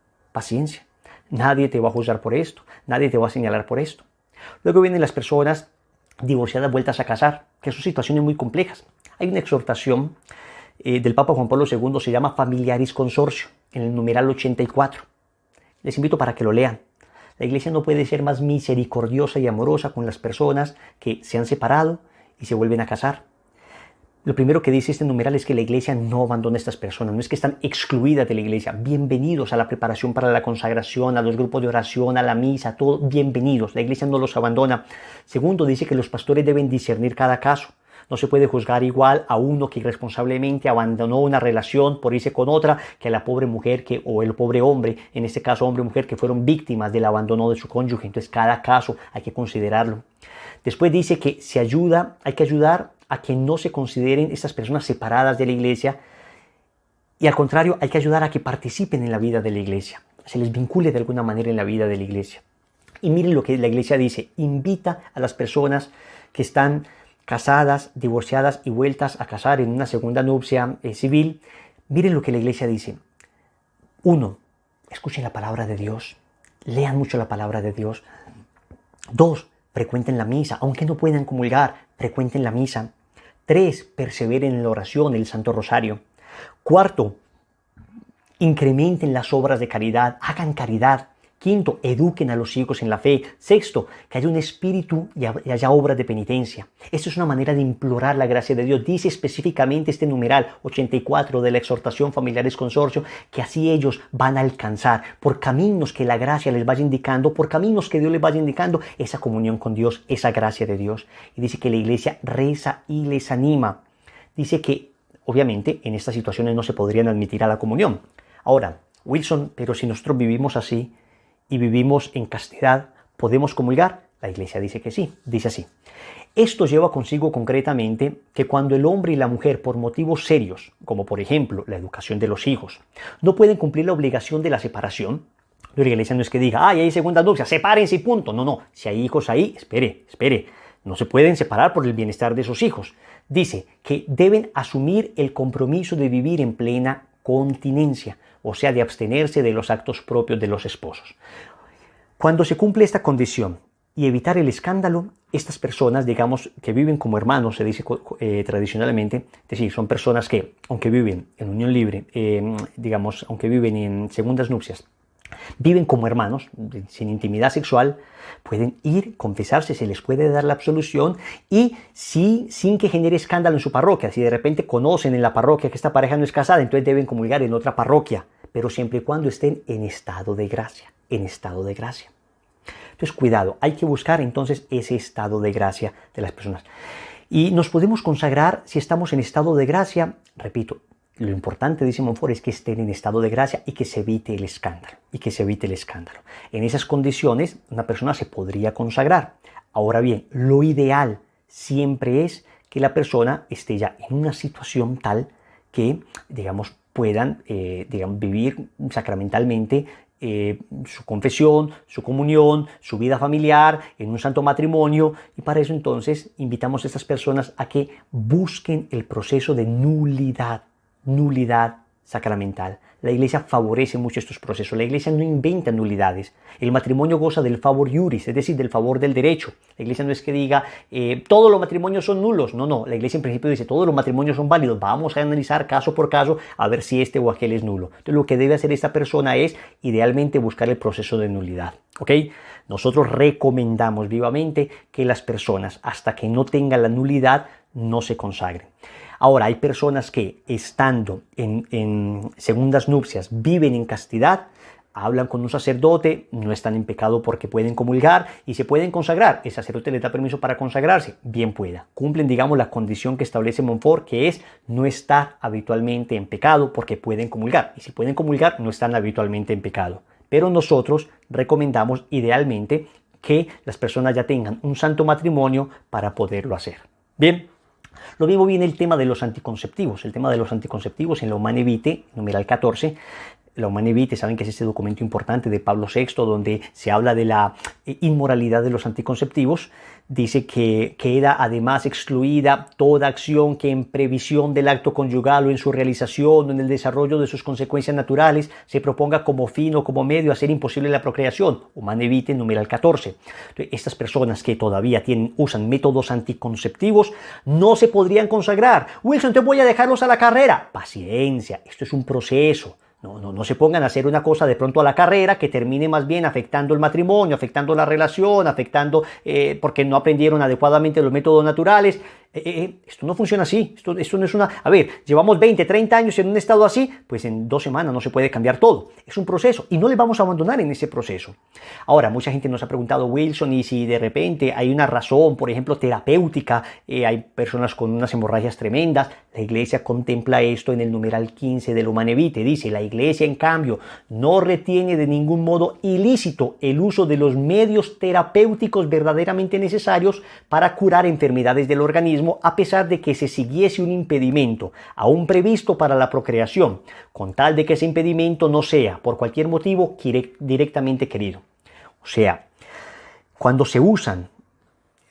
Nadie te va a juzgar por esto, nadie te va a señalar por esto. Luego vienen las personas divorciadas vueltas a casar, que son situaciones muy complejas. Hay una exhortación del Papa Juan Pablo II, se llama Familiaris Consortio, en el numeral 84. Les invito para que lo lean. La Iglesia no puede ser más misericordiosa y amorosa con las personas que se han separado y se vuelven a casar. Lo primero que dice este numeral es que la Iglesia no abandona a estas personas, no es que están excluidas de la Iglesia. Bienvenidos a la preparación para la consagración, a los grupos de oración, a la misa, todo, bienvenidos. La Iglesia no los abandona. Segundo, dice que los pastores deben discernir cada caso. No se puede juzgar igual a uno que irresponsablemente abandonó una relación por irse con otra que a la pobre mujer o el pobre hombre, en este caso hombre o mujer, que fueron víctimas del abandono de su cónyuge. Entonces cada caso hay que considerarlo. Después dice que hay que ayudar a que no se consideren estas personas separadas de la Iglesia Y al contrario, hay que ayudar a que participen en la vida de la iglesia, se les vincule de alguna manera en la vida de la iglesia. Y miren lo que la iglesia dice: invita a las personas que están casadas, divorciadas y vueltas a casar en una segunda nupcia civil. Miren lo que la iglesia dice. 1. Escuchen la palabra de Dios. Lean mucho la palabra de Dios. 2. Frecuenten la misa. Aunque no puedan comulgar, frecuenten la misa. 3. Perseveren en la oración, el Santo Rosario. 4. Incrementen las obras de caridad. Hagan caridad. 5. Eduquen a los hijos en la fe. 6. Que haya un espíritu y haya obras de penitencia. Esto es una manera de implorar la gracia de Dios. Dice específicamente este numeral 84 de la exhortación Familiares Consorcio, que así ellos van a alcanzar, por caminos que la gracia les vaya indicando, por caminos que Dios les vaya indicando, esa comunión con Dios, esa gracia de Dios. Y dice que la iglesia reza y les anima. Dice que, obviamente, en estas situaciones no se podrían admitir a la comunión. Ahora, Wilson, pero si nosotros vivimos así, y vivimos en castidad, ¿podemos comulgar? La iglesia dice que sí, dice así. Esto lleva consigo concretamente que cuando el hombre y la mujer, por motivos serios, como por ejemplo la educación de los hijos, no pueden cumplir la obligación de la separación, la iglesia no es que diga, hay segunda nupcia, sepárense y punto. No, si hay hijos ahí, espere, no se pueden separar por el bienestar de sus hijos. Dice que deben asumir el compromiso de vivir en plena continencia, o sea, de abstenerse de los actos propios de los esposos. Cuando se cumple esta condición y evitar el escándalo, estas personas, digamos, que viven como hermanos, se dice tradicionalmente, es decir, son personas que, aunque viven en unión libre, digamos, aunque viven en segundas nupcias, viven como hermanos, sin intimidad sexual, pueden ir, confesarse, se les puede dar la absolución y sin que genere escándalo en su parroquia. Si de repente conocen en la parroquia que esta pareja no es casada, entonces deben comulgar en otra parroquia, pero siempre y cuando estén en estado de gracia, Entonces, cuidado, hay que buscar entonces ese estado de gracia de las personas. Y nos podemos consagrar si estamos en estado de gracia, repito, lo importante, dice Montfort, es que estén en estado de gracia y que se evite el escándalo. En esas condiciones, una persona se podría consagrar. Ahora bien, lo ideal siempre es que la persona esté ya en una situación tal que, digamos, puedan vivir sacramentalmente su confesión, su comunión, su vida familiar, en un santo matrimonio, y para eso entonces invitamos a estas personas a que busquen el proceso de nulidad sacramental. La iglesia favorece mucho estos procesos. La iglesia no inventa nulidades. El matrimonio goza del favor iuris, es decir, del favor del derecho. La iglesia no es que diga todos los matrimonios son nulos. No. La iglesia en principio dice todos los matrimonios son válidos. Vamos a analizar caso por caso a ver si este o aquel es nulo. Entonces lo que debe hacer esta persona es idealmente buscar el proceso de nulidad. ¿Ok? Nosotros recomendamos vivamente que las personas, hasta que no tengan la nulidad, no se consagren. Ahora, hay personas que, estando en segundas nupcias, viven en castidad, hablan con un sacerdote, no están en pecado porque pueden comulgar y se pueden consagrar. El sacerdote les da permiso para consagrarse, bien pueda. Cumplen, digamos, la condición que establece Montfort, que es no estar habitualmente en pecado porque pueden comulgar. Y si pueden comulgar, no están habitualmente en pecado. Pero nosotros recomendamos idealmente que las personas ya tengan un santo matrimonio para poderlo hacer. Bien. Lo mismo viene el tema de los anticonceptivos. El tema de los anticonceptivos en la Humanae Vitae, numeral 14. La Humanae Vitae, saben que es este documento importante de Pablo VI, donde se habla de la inmoralidad de los anticonceptivos. Dice que queda además excluida toda acción que en previsión del acto conyugal o en su realización o en el desarrollo de sus consecuencias naturales se proponga como fin o como medio a hacer imposible la procreación. Humanae Vitae, numeral 14. Entonces, estas personas que todavía usan métodos anticonceptivos no se podrían consagrar. Wilson, te voy a dejarlos a la carrera. Paciencia, esto es un proceso. No se pongan a hacer una cosa de pronto a la carrera que termine más bien afectando el matrimonio, afectando la relación, porque no aprendieron adecuadamente los métodos naturales. Esto no funciona así. Esto no es una... A ver, llevamos 20, 30 años en un estado así, pues en 2 semanas no se puede cambiar todo. Es un proceso y no le vamos a abandonar en ese proceso. Ahora, mucha gente nos ha preguntado, Wilson, y si de repente hay una razón, por ejemplo, terapéutica, hay personas con unas hemorragias tremendas. La iglesia contempla esto en el numeral 15 del Humanae Vitae. Dice, la iglesia, en cambio, no retiene de ningún modo ilícito el uso de los medios terapéuticos verdaderamente necesarios para curar enfermedades del organismo mismo a pesar de que se siguiese un impedimento aún previsto para la procreación, con tal de que ese impedimento no sea, por cualquier motivo, directamente querido. O sea, cuando se usan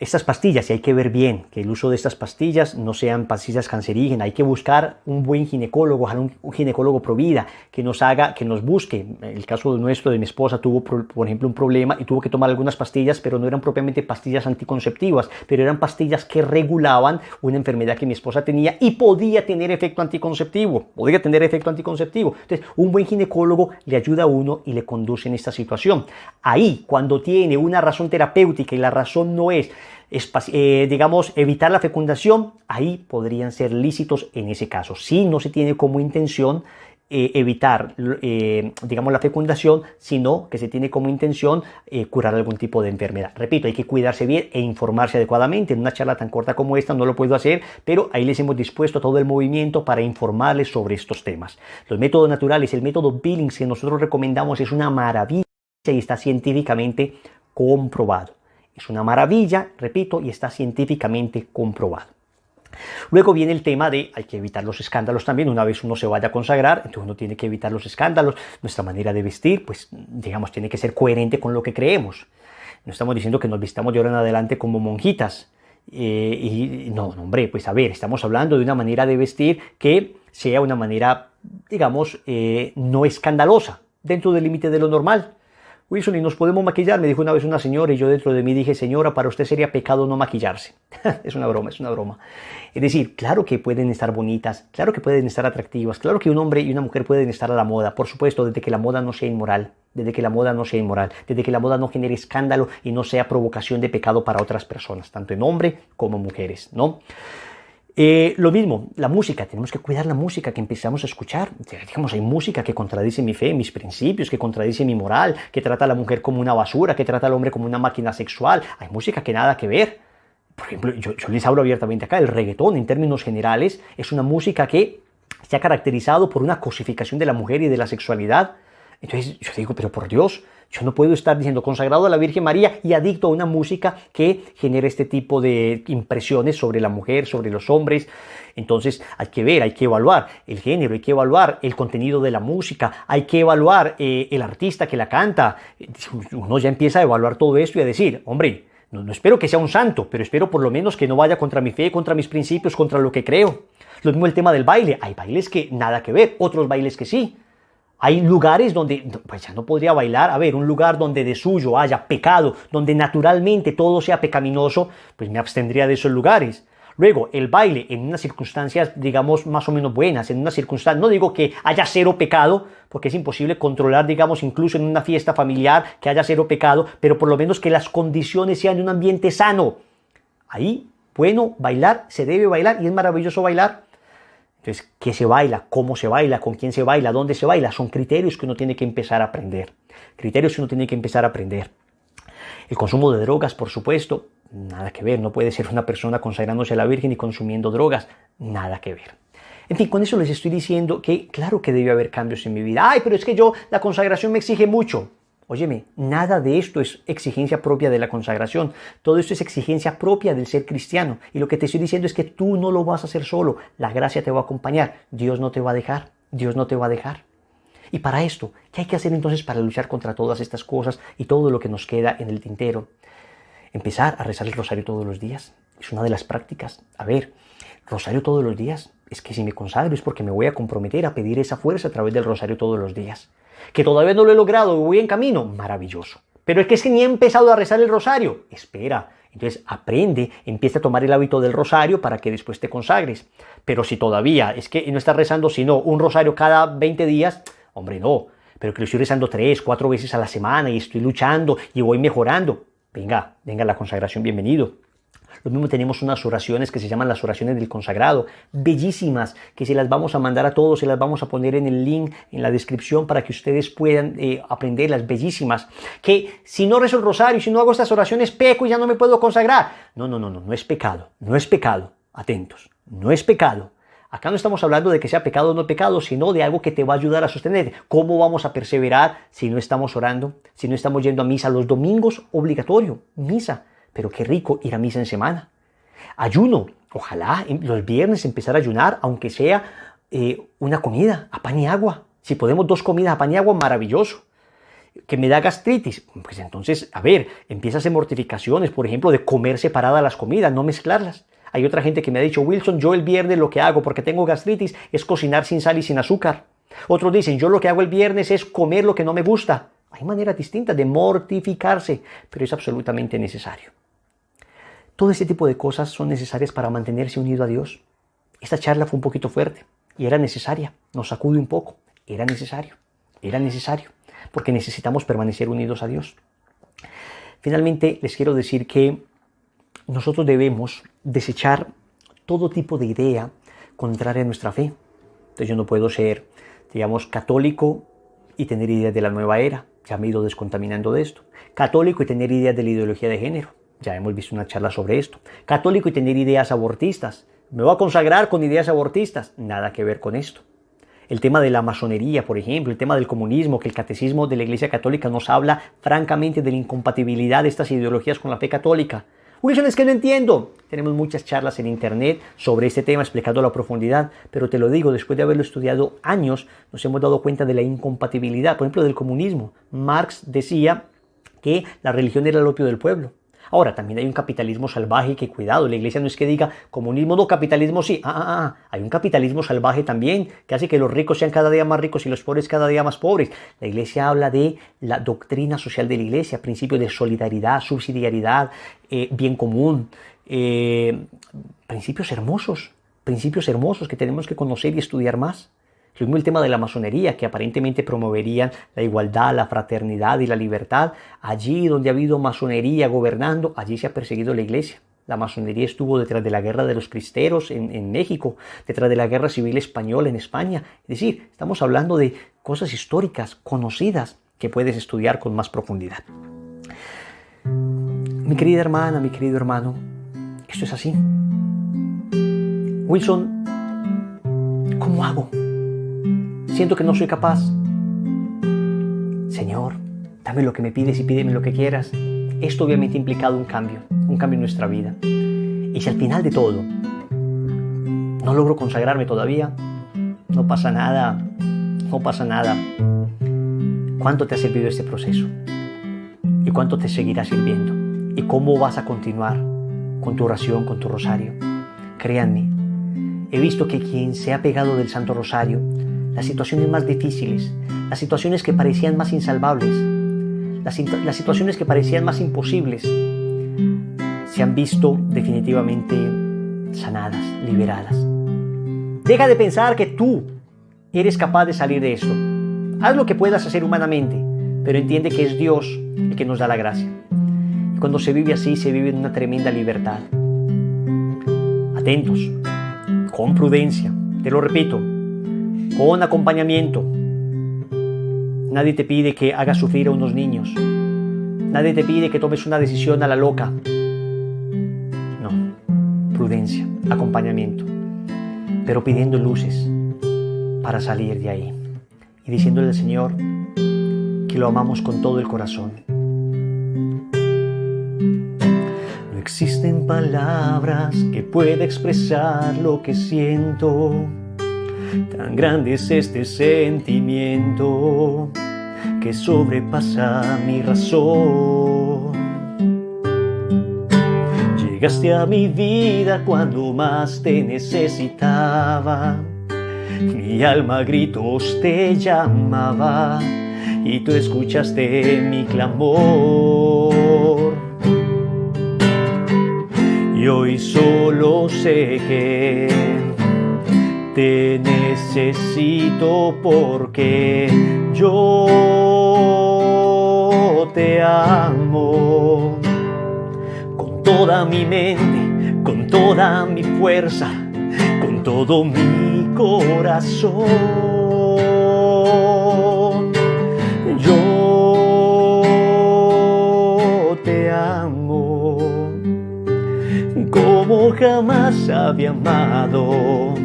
estas pastillas, y hay que ver bien que el uso de estas pastillas no sean pastillas cancerígenas, hay que buscar un buen ginecólogo, un ginecólogo pro vida que nos busque. El caso nuestro, de mi esposa, tuvo, por ejemplo, un problema y tuvo que tomar algunas pastillas, pero no eran propiamente pastillas anticonceptivas, pero eran pastillas que regulaban una enfermedad que mi esposa tenía y podía tener efecto anticonceptivo, Entonces, un buen ginecólogo le ayuda a uno y le conduce en esta situación. Ahí, cuando tiene una razón terapéutica y la razón no es digamos, evitar la fecundación, ahí podrían ser lícitos en ese caso. Si no se tiene como intención evitar, digamos, la fecundación, sino que se tiene como intención curar algún tipo de enfermedad. Repito, hay que cuidarse bien e informarse adecuadamente. En una charla tan corta como esta no lo puedo hacer, pero ahí les hemos dispuesto todo el movimiento para informarles sobre estos temas. Los métodos naturales, el método Billings que nosotros recomendamos es una maravilla y está científicamente comprobado. Es una maravilla, repito, y está científicamente comprobado. Luego viene el tema de hay que evitar los escándalos también. Una vez uno se vaya a consagrar, entonces uno tiene que evitar los escándalos. Nuestra manera de vestir, pues digamos, tiene que ser coherente con lo que creemos. No estamos diciendo que nos vistamos de ahora en adelante como monjitas. No, hombre, pues a ver, estamos hablando de una manera de vestir que sea una manera, digamos, no escandalosa, dentro del límite de lo normal. Wilson, ¿y nos podemos maquillar? Me dijo una vez una señora y yo dentro de mí dije, señora, para usted sería pecado no maquillarse. Es una broma, es una broma. Es decir, claro que pueden estar bonitas, claro que pueden estar atractivas, claro que un hombre y una mujer pueden estar a la moda, por supuesto, desde que la moda no sea inmoral, desde que la moda no genere escándalo y no sea provocación de pecado para otras personas, tanto en hombres como mujeres, ¿no? Lo mismo, la música, tenemos que cuidar la música que empezamos a escuchar. Digamos, hay música que contradice mi fe, mis principios, que contradice mi moral, que trata a la mujer como una basura, que trata al hombre como una máquina sexual. Hay música que nada que ver. Por ejemplo, yo les hablo abiertamente acá, el reggaetón en términos generales es una música que se ha caracterizado por una cosificación de la mujer y de la sexualidad. Entonces yo digo, pero por Dios, yo no puedo estar diciendo consagrado a la Virgen María y adicto a una música que genere este tipo de impresiones sobre la mujer, sobre los hombres. Entonces hay que ver, hay que evaluar el género, hay que evaluar el contenido de la música, hay que evaluar el artista que la canta. Uno ya empieza a evaluar todo esto y a decir, hombre, no espero que sea un santo, pero espero por lo menos que no vaya contra mi fe, contra mis principios, contra lo que creo. Lo mismo el tema del baile. Hay bailes que nada que ver, otros bailes que sí. Hay lugares donde pues ya no podría bailar. A ver, un lugar donde de suyo haya pecado, donde naturalmente todo sea pecaminoso, pues me abstendría de esos lugares. Luego, el baile en unas circunstancias, digamos, más o menos buenas, en unas circunstancias, no digo que haya cero pecado, porque es imposible controlar, digamos, incluso en una fiesta familiar que haya cero pecado, pero por lo menos que las condiciones sean de un ambiente sano. Ahí, bueno, bailar, se debe bailar y es maravilloso bailar. Entonces, ¿qué se baila? ¿Cómo se baila? ¿Con quién se baila? ¿Dónde se baila? Son criterios que uno tiene que empezar a aprender. El consumo de drogas, por supuesto, nada que ver. No puede ser una persona consagrándose a la Virgen y consumiendo drogas. Nada que ver. En fin, con eso les estoy diciendo que claro que debe haber cambios en mi vida. Ay, pero es que la consagración me exige mucho. Óyeme, nada de esto es exigencia propia de la consagración. Todo esto es exigencia propia del ser cristiano. Y lo que te estoy diciendo es que tú no lo vas a hacer solo. La gracia te va a acompañar. Dios no te va a dejar. Dios no te va a dejar. Y para esto, ¿qué hay que hacer entonces para luchar contra todas estas cosas y todo lo que nos queda en el tintero? Empezar a rezar el rosario todos los días. Es una de las prácticas. A ver, rosario todos los días. Es que si me consagro es porque me voy a comprometer a pedir esa fuerza a través del rosario todos los días. Que todavía no lo he logrado, voy en camino, maravilloso. Pero es que ni he empezado a rezar el rosario. Espera, entonces aprende, empieza a tomar el hábito del rosario para que después te consagres. Pero si todavía es que no estás rezando sino un rosario cada 20 días, hombre, no. Pero que lo estoy rezando 3, 4 veces a la semana y estoy luchando y voy mejorando. Venga la consagración, bienvenido. Lo mismo tenemos unas oraciones que se llaman las oraciones del consagrado, bellísimas, que se las vamos a mandar a todos, se las vamos a poner en el link, en la descripción, para que ustedes puedan aprenderlas, bellísimas. Que si no rezo el rosario, si no hago estas oraciones, peco y ya no me puedo consagrar. No es pecado, atentos, no es pecado. Acá no estamos hablando de que sea pecado o no pecado, sino de algo que te va a ayudar a sostener. ¿Cómo vamos a perseverar si no estamos orando, si no estamos yendo a misa los domingos? Obligatorio, misa. Pero qué rico ir a misa en semana. Ayuno. Ojalá los viernes empezar a ayunar, aunque sea una comida a pan y agua. Si podemos 2 comidas a pan y agua, maravilloso. Que me da gastritis, pues entonces, a ver, empieza a hacer mortificaciones, por ejemplo, de comer separadas las comidas, no mezclarlas. Hay otra gente que me ha dicho, Wilson, yo el viernes lo que hago porque tengo gastritis es cocinar sin sal y sin azúcar. Otros dicen, yo lo que hago el viernes es comer lo que no me gusta. Hay maneras distintas de mortificarse, pero es absolutamente necesario. Todo este tipo de cosas son necesarias para mantenerse unido a Dios. Esta charla fue un poquito fuerte y era necesaria, nos sacude un poco, era necesario, porque necesitamos permanecer unidos a Dios. Finalmente, les quiero decir que nosotros debemos desechar todo tipo de idea contraria a nuestra fe. Entonces yo no puedo ser, digamos, católico y tener ideas de la nueva era. Ya me he ido descontaminando de esto. Católico y tener ideas de la ideología de género. Ya hemos visto una charla sobre esto. Católico y tener ideas abortistas. Me voy a consagrar con ideas abortistas. Nada que ver con esto. El tema de la masonería, por ejemplo, el tema del comunismo, que el catecismo de la Iglesia Católica nos habla francamente de la incompatibilidad de estas ideologías con la fe católica. Wilson, es que no entiendo. Tenemos muchas charlas en internet sobre este tema explicando la profundidad, pero te lo digo, después de haberlo estudiado años, nos hemos dado cuenta de la incompatibilidad, por ejemplo, del comunismo. Marx decía que la religión era el opio del pueblo. Ahora, también hay un capitalismo salvaje que, cuidado, la iglesia no es que diga comunismo no, capitalismo sí. Hay un capitalismo salvaje también que hace que los ricos sean cada día más ricos y los pobres cada día más pobres. La iglesia habla de la doctrina social de la iglesia, principios de solidaridad, subsidiariedad, bien común, principios hermosos que tenemos que conocer y estudiar más. Lo mismo el tema de la masonería, que aparentemente promoverían la igualdad, la fraternidad y la libertad. Allí donde ha habido masonería gobernando, allí se ha perseguido la iglesia. La masonería estuvo detrás de la guerra de los cristeros en México, detrás de la guerra civil española en España. Es decir, estamos hablando de cosas históricas, conocidas, que puedes estudiar con más profundidad. Mi querida hermana, mi querido hermano, esto es así. Wilson, ¿cómo hago? Siento que no soy capaz. Señor, dame lo que me pides y pídeme lo que quieras. Esto obviamente ha implicado un cambio en nuestra vida. Y si al final de todo no logro consagrarme todavía, no pasa nada. ¿Cuánto te ha servido este proceso? ¿Y cuánto te seguirá sirviendo? ¿Y cómo vas a continuar con tu oración, con tu rosario? Créanme, he visto que quien se ha pegado del Santo Rosario, las situaciones más difíciles, las situaciones que parecían más insalvables, las situaciones que parecían más imposibles, se han visto definitivamente sanadas, liberadas. Deja de pensar que tú eres capaz de salir de esto. Haz lo que puedas hacer humanamente, pero entiende que es Dios el que nos da la gracia. Y cuando se vive así, se vive en una tremenda libertad. Atentos, con prudencia, te lo repito, con acompañamiento. Nadie te pide que hagas sufrir a unos niños. Nadie te pide que tomes una decisión a la loca. No, prudencia, acompañamiento, pero pidiendo luces para salir de ahí y diciéndole al Señor que lo amamos con todo el corazón. No existen palabras que pueda expresar lo que siento. Tan grande es este sentimiento que sobrepasa mi razón. Llegaste a mi vida cuando más te necesitaba. Mi alma a gritos te llamaba y tú escuchaste mi clamor. Y hoy solo sé que te necesito porque yo te amo con toda mi mente, con toda mi fuerza, con todo mi corazón. Yo te amo como jamás había amado.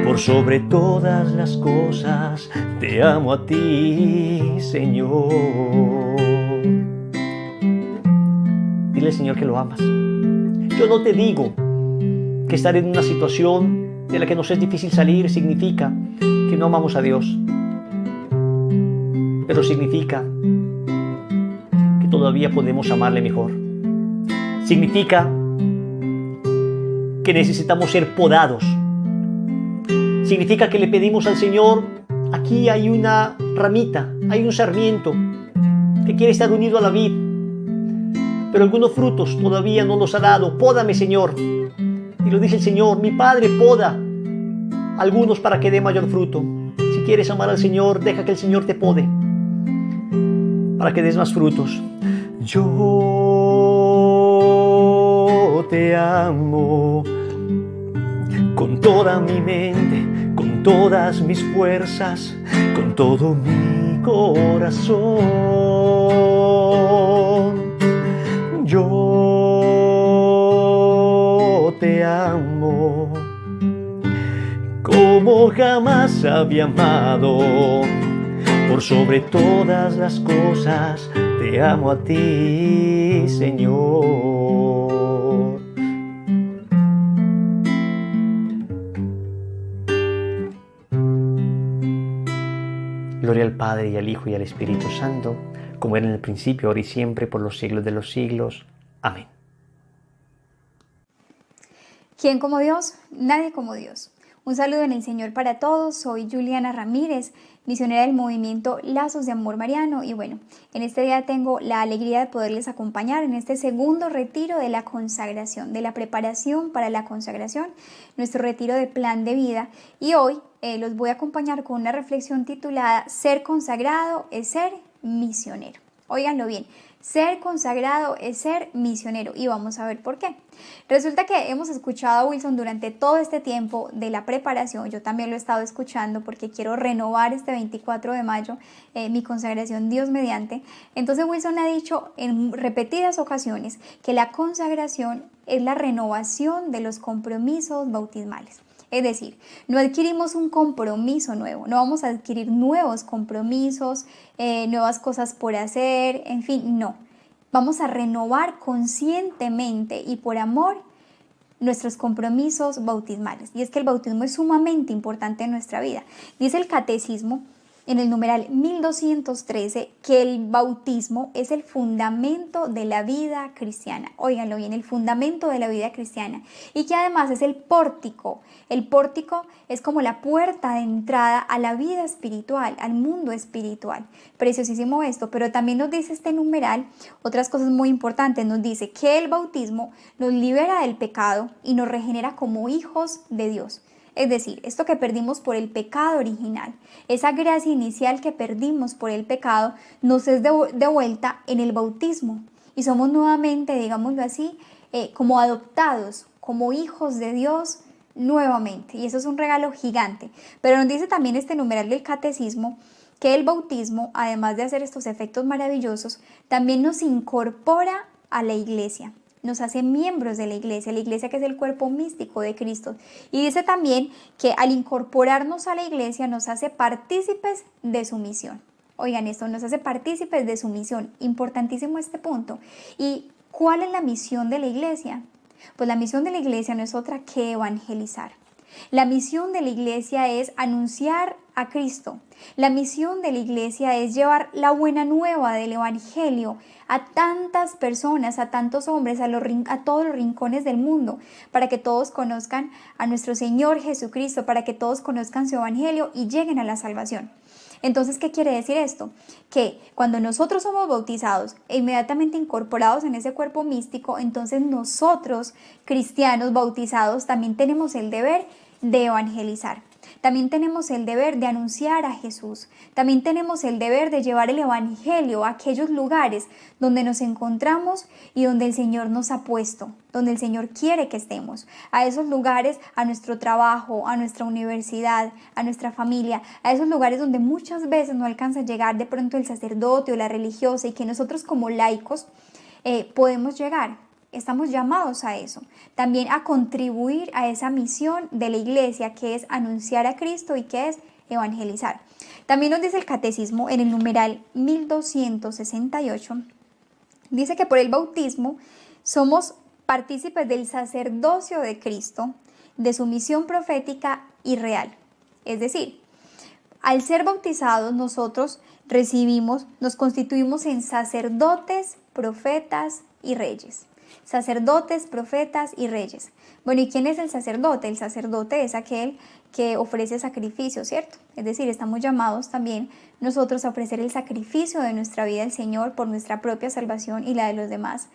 Por sobre todas las cosas, te amo a ti, Señor. Dile al Señor que lo amas. Yo no te digo que estar en una situación de la que nos es difícil salir significa que no amamos a Dios, pero significa que todavía podemos amarle mejor. Significa que necesitamos ser podados. Significa que le pedimos al Señor: aquí hay una ramita, hay un sarmiento que quiere estar unido a la vid, pero algunos frutos todavía no los ha dado. Pódame, Señor. Y lo dice el Señor: mi Padre poda algunos para que dé mayor fruto. Si quieres amar al Señor, deja que el Señor te pode para que des más frutos. Yo te amo con toda mi mente, con todas mis fuerzas, con todo mi corazón. Yo te amo como jamás había amado. Por sobre todas las cosas te amo a ti, Señor. Gloria al Padre, y al Hijo, y al Espíritu Santo, como era en el principio, ahora y siempre, por los siglos de los siglos. Amén. ¿Quién como Dios? Nadie como Dios. Un saludo en el Señor para todos. Soy Juliana Ramírez, misionera del movimiento Lazos de Amor Mariano, y bueno, en este día tengo la alegría de poderles acompañar en este segundo retiro de la consagración, de la preparación para la consagración, nuestro retiro de plan de vida, y hoy los voy a acompañar con una reflexión titulada Ser consagrado es ser misionero. Óiganlo bien, ser consagrado es ser misionero, y vamos a ver por qué. Resulta que hemos escuchado a Wilson durante todo este tiempo de la preparación. Yo también lo he estado escuchando porque quiero renovar este 24 de mayo mi consagración Dios mediante. Entonces Wilson ha dicho en repetidas ocasiones que la consagración es la renovación de los compromisos bautismales. Es decir, no adquirimos un compromiso nuevo, no vamos a adquirir nuevos compromisos, nuevas cosas por hacer, en fin, no. Vamos a renovar conscientemente y por amor nuestros compromisos bautismales. Y es que el bautismo es sumamente importante en nuestra vida. Dice el Catecismo en el numeral 1213 que el bautismo es el fundamento de la vida cristiana. Óiganlo bien, el fundamento de la vida cristiana. Y que además es el pórtico. El pórtico es como la puerta de entrada a la vida espiritual, al mundo espiritual. Preciosísimo esto, pero también nos dice este numeral otras cosas muy importantes. Nos dice que el bautismo nos libera del pecado y nos regenera como hijos de Dios. Es decir, esto que perdimos por el pecado original, esa gracia inicial que perdimos por el pecado, nos es devuelta en el bautismo. Y somos nuevamente, digámoslo así, como adoptados, como hijos de Dios nuevamente. Y eso es un regalo gigante. Pero nos dice también este numeral del Catecismo que el bautismo, además de hacer estos efectos maravillosos, también nos incorpora a la iglesia. Nos hace miembros de la iglesia que es el cuerpo místico de Cristo. Y dice también que al incorporarnos a la iglesia nos hace partícipes de su misión. Oigan esto, nos hace partícipes de su misión. Importantísimo este punto. ¿Y cuál es la misión de la iglesia? Pues la misión de la iglesia no es otra que evangelizar. La misión de la iglesia es anunciar a Cristo. La misión de la iglesia es llevar la buena nueva del evangelio a tantas personas, a tantos hombres, a todos los rincones del mundo, para que todos conozcan a nuestro Señor Jesucristo, para que todos conozcan su evangelio y lleguen a la salvación. Entonces, ¿qué quiere decir esto? Que cuando nosotros somos bautizados e inmediatamente incorporados en ese cuerpo místico, entonces nosotros, cristianos bautizados, también tenemos el deber de evangelizar. También tenemos el deber de anunciar a Jesús. También tenemos el deber de llevar el evangelio a aquellos lugares donde nos encontramos y donde el Señor nos ha puesto, donde el Señor quiere que estemos. A esos lugares, a nuestro trabajo, a nuestra universidad, a nuestra familia, a esos lugares donde muchas veces no alcanza a llegar de pronto el sacerdote o la religiosa y que nosotros como laicos podemos llegar. Estamos llamados a eso, también a contribuir a esa misión de la iglesia que es anunciar a Cristo y que es evangelizar. También nos dice el Catecismo en el numeral 1268, dice que por el bautismo somos partícipes del sacerdocio de Cristo, de su misión profética y real. Es decir, al ser bautizados nosotros nos constituimos en sacerdotes, profetas y reyes. Sacerdotes, profetas y reyes. Bueno, ¿y quién es el sacerdote? El sacerdote es aquel que ofrece sacrificio, ¿cierto? Es decir, estamos llamados también nosotros a ofrecer el sacrificio de nuestra vida al Señor por nuestra propia salvación y la de los demás.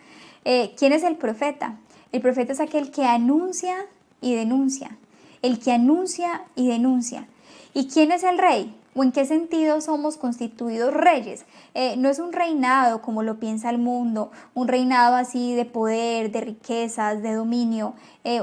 ¿Quién es el profeta? El profeta es aquel que anuncia y denuncia. El que anuncia y denuncia. ¿Y quién es el rey? ¿O en qué sentido somos constituidos reyes? No es un reinado como lo piensa el mundo, un reinado así de poder, de riquezas, de dominio,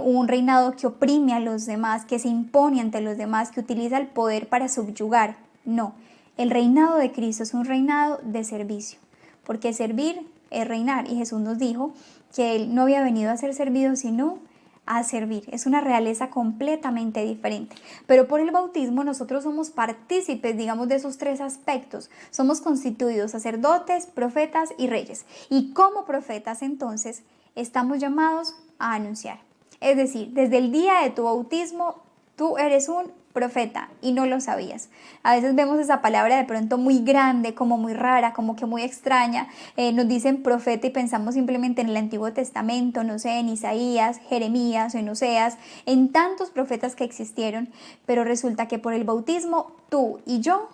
un reinado que oprime a los demás, que se impone ante los demás, que utiliza el poder para subyugar. No, el reinado de Cristo es un reinado de servicio, porque servir es reinar, y Jesús nos dijo que Él no había venido a ser servido, sino a servir. Es una realeza completamente diferente. Pero por el bautismo nosotros somos partícipes, digamos, de esos tres aspectos. Somos constituidos sacerdotes, profetas y reyes. Y como profetas, entonces, estamos llamados a anunciar. Es decir, desde el día de tu bautismo, tú eres un profeta y no lo sabías. A veces vemos esa palabra de pronto muy grande, como muy rara, como que muy extraña. Nos dicen profeta y pensamos simplemente en el Antiguo Testamento, no sé, en Isaías, Jeremías, en Oseas, en tantos profetas que existieron, pero resulta que por el bautismo tú y yo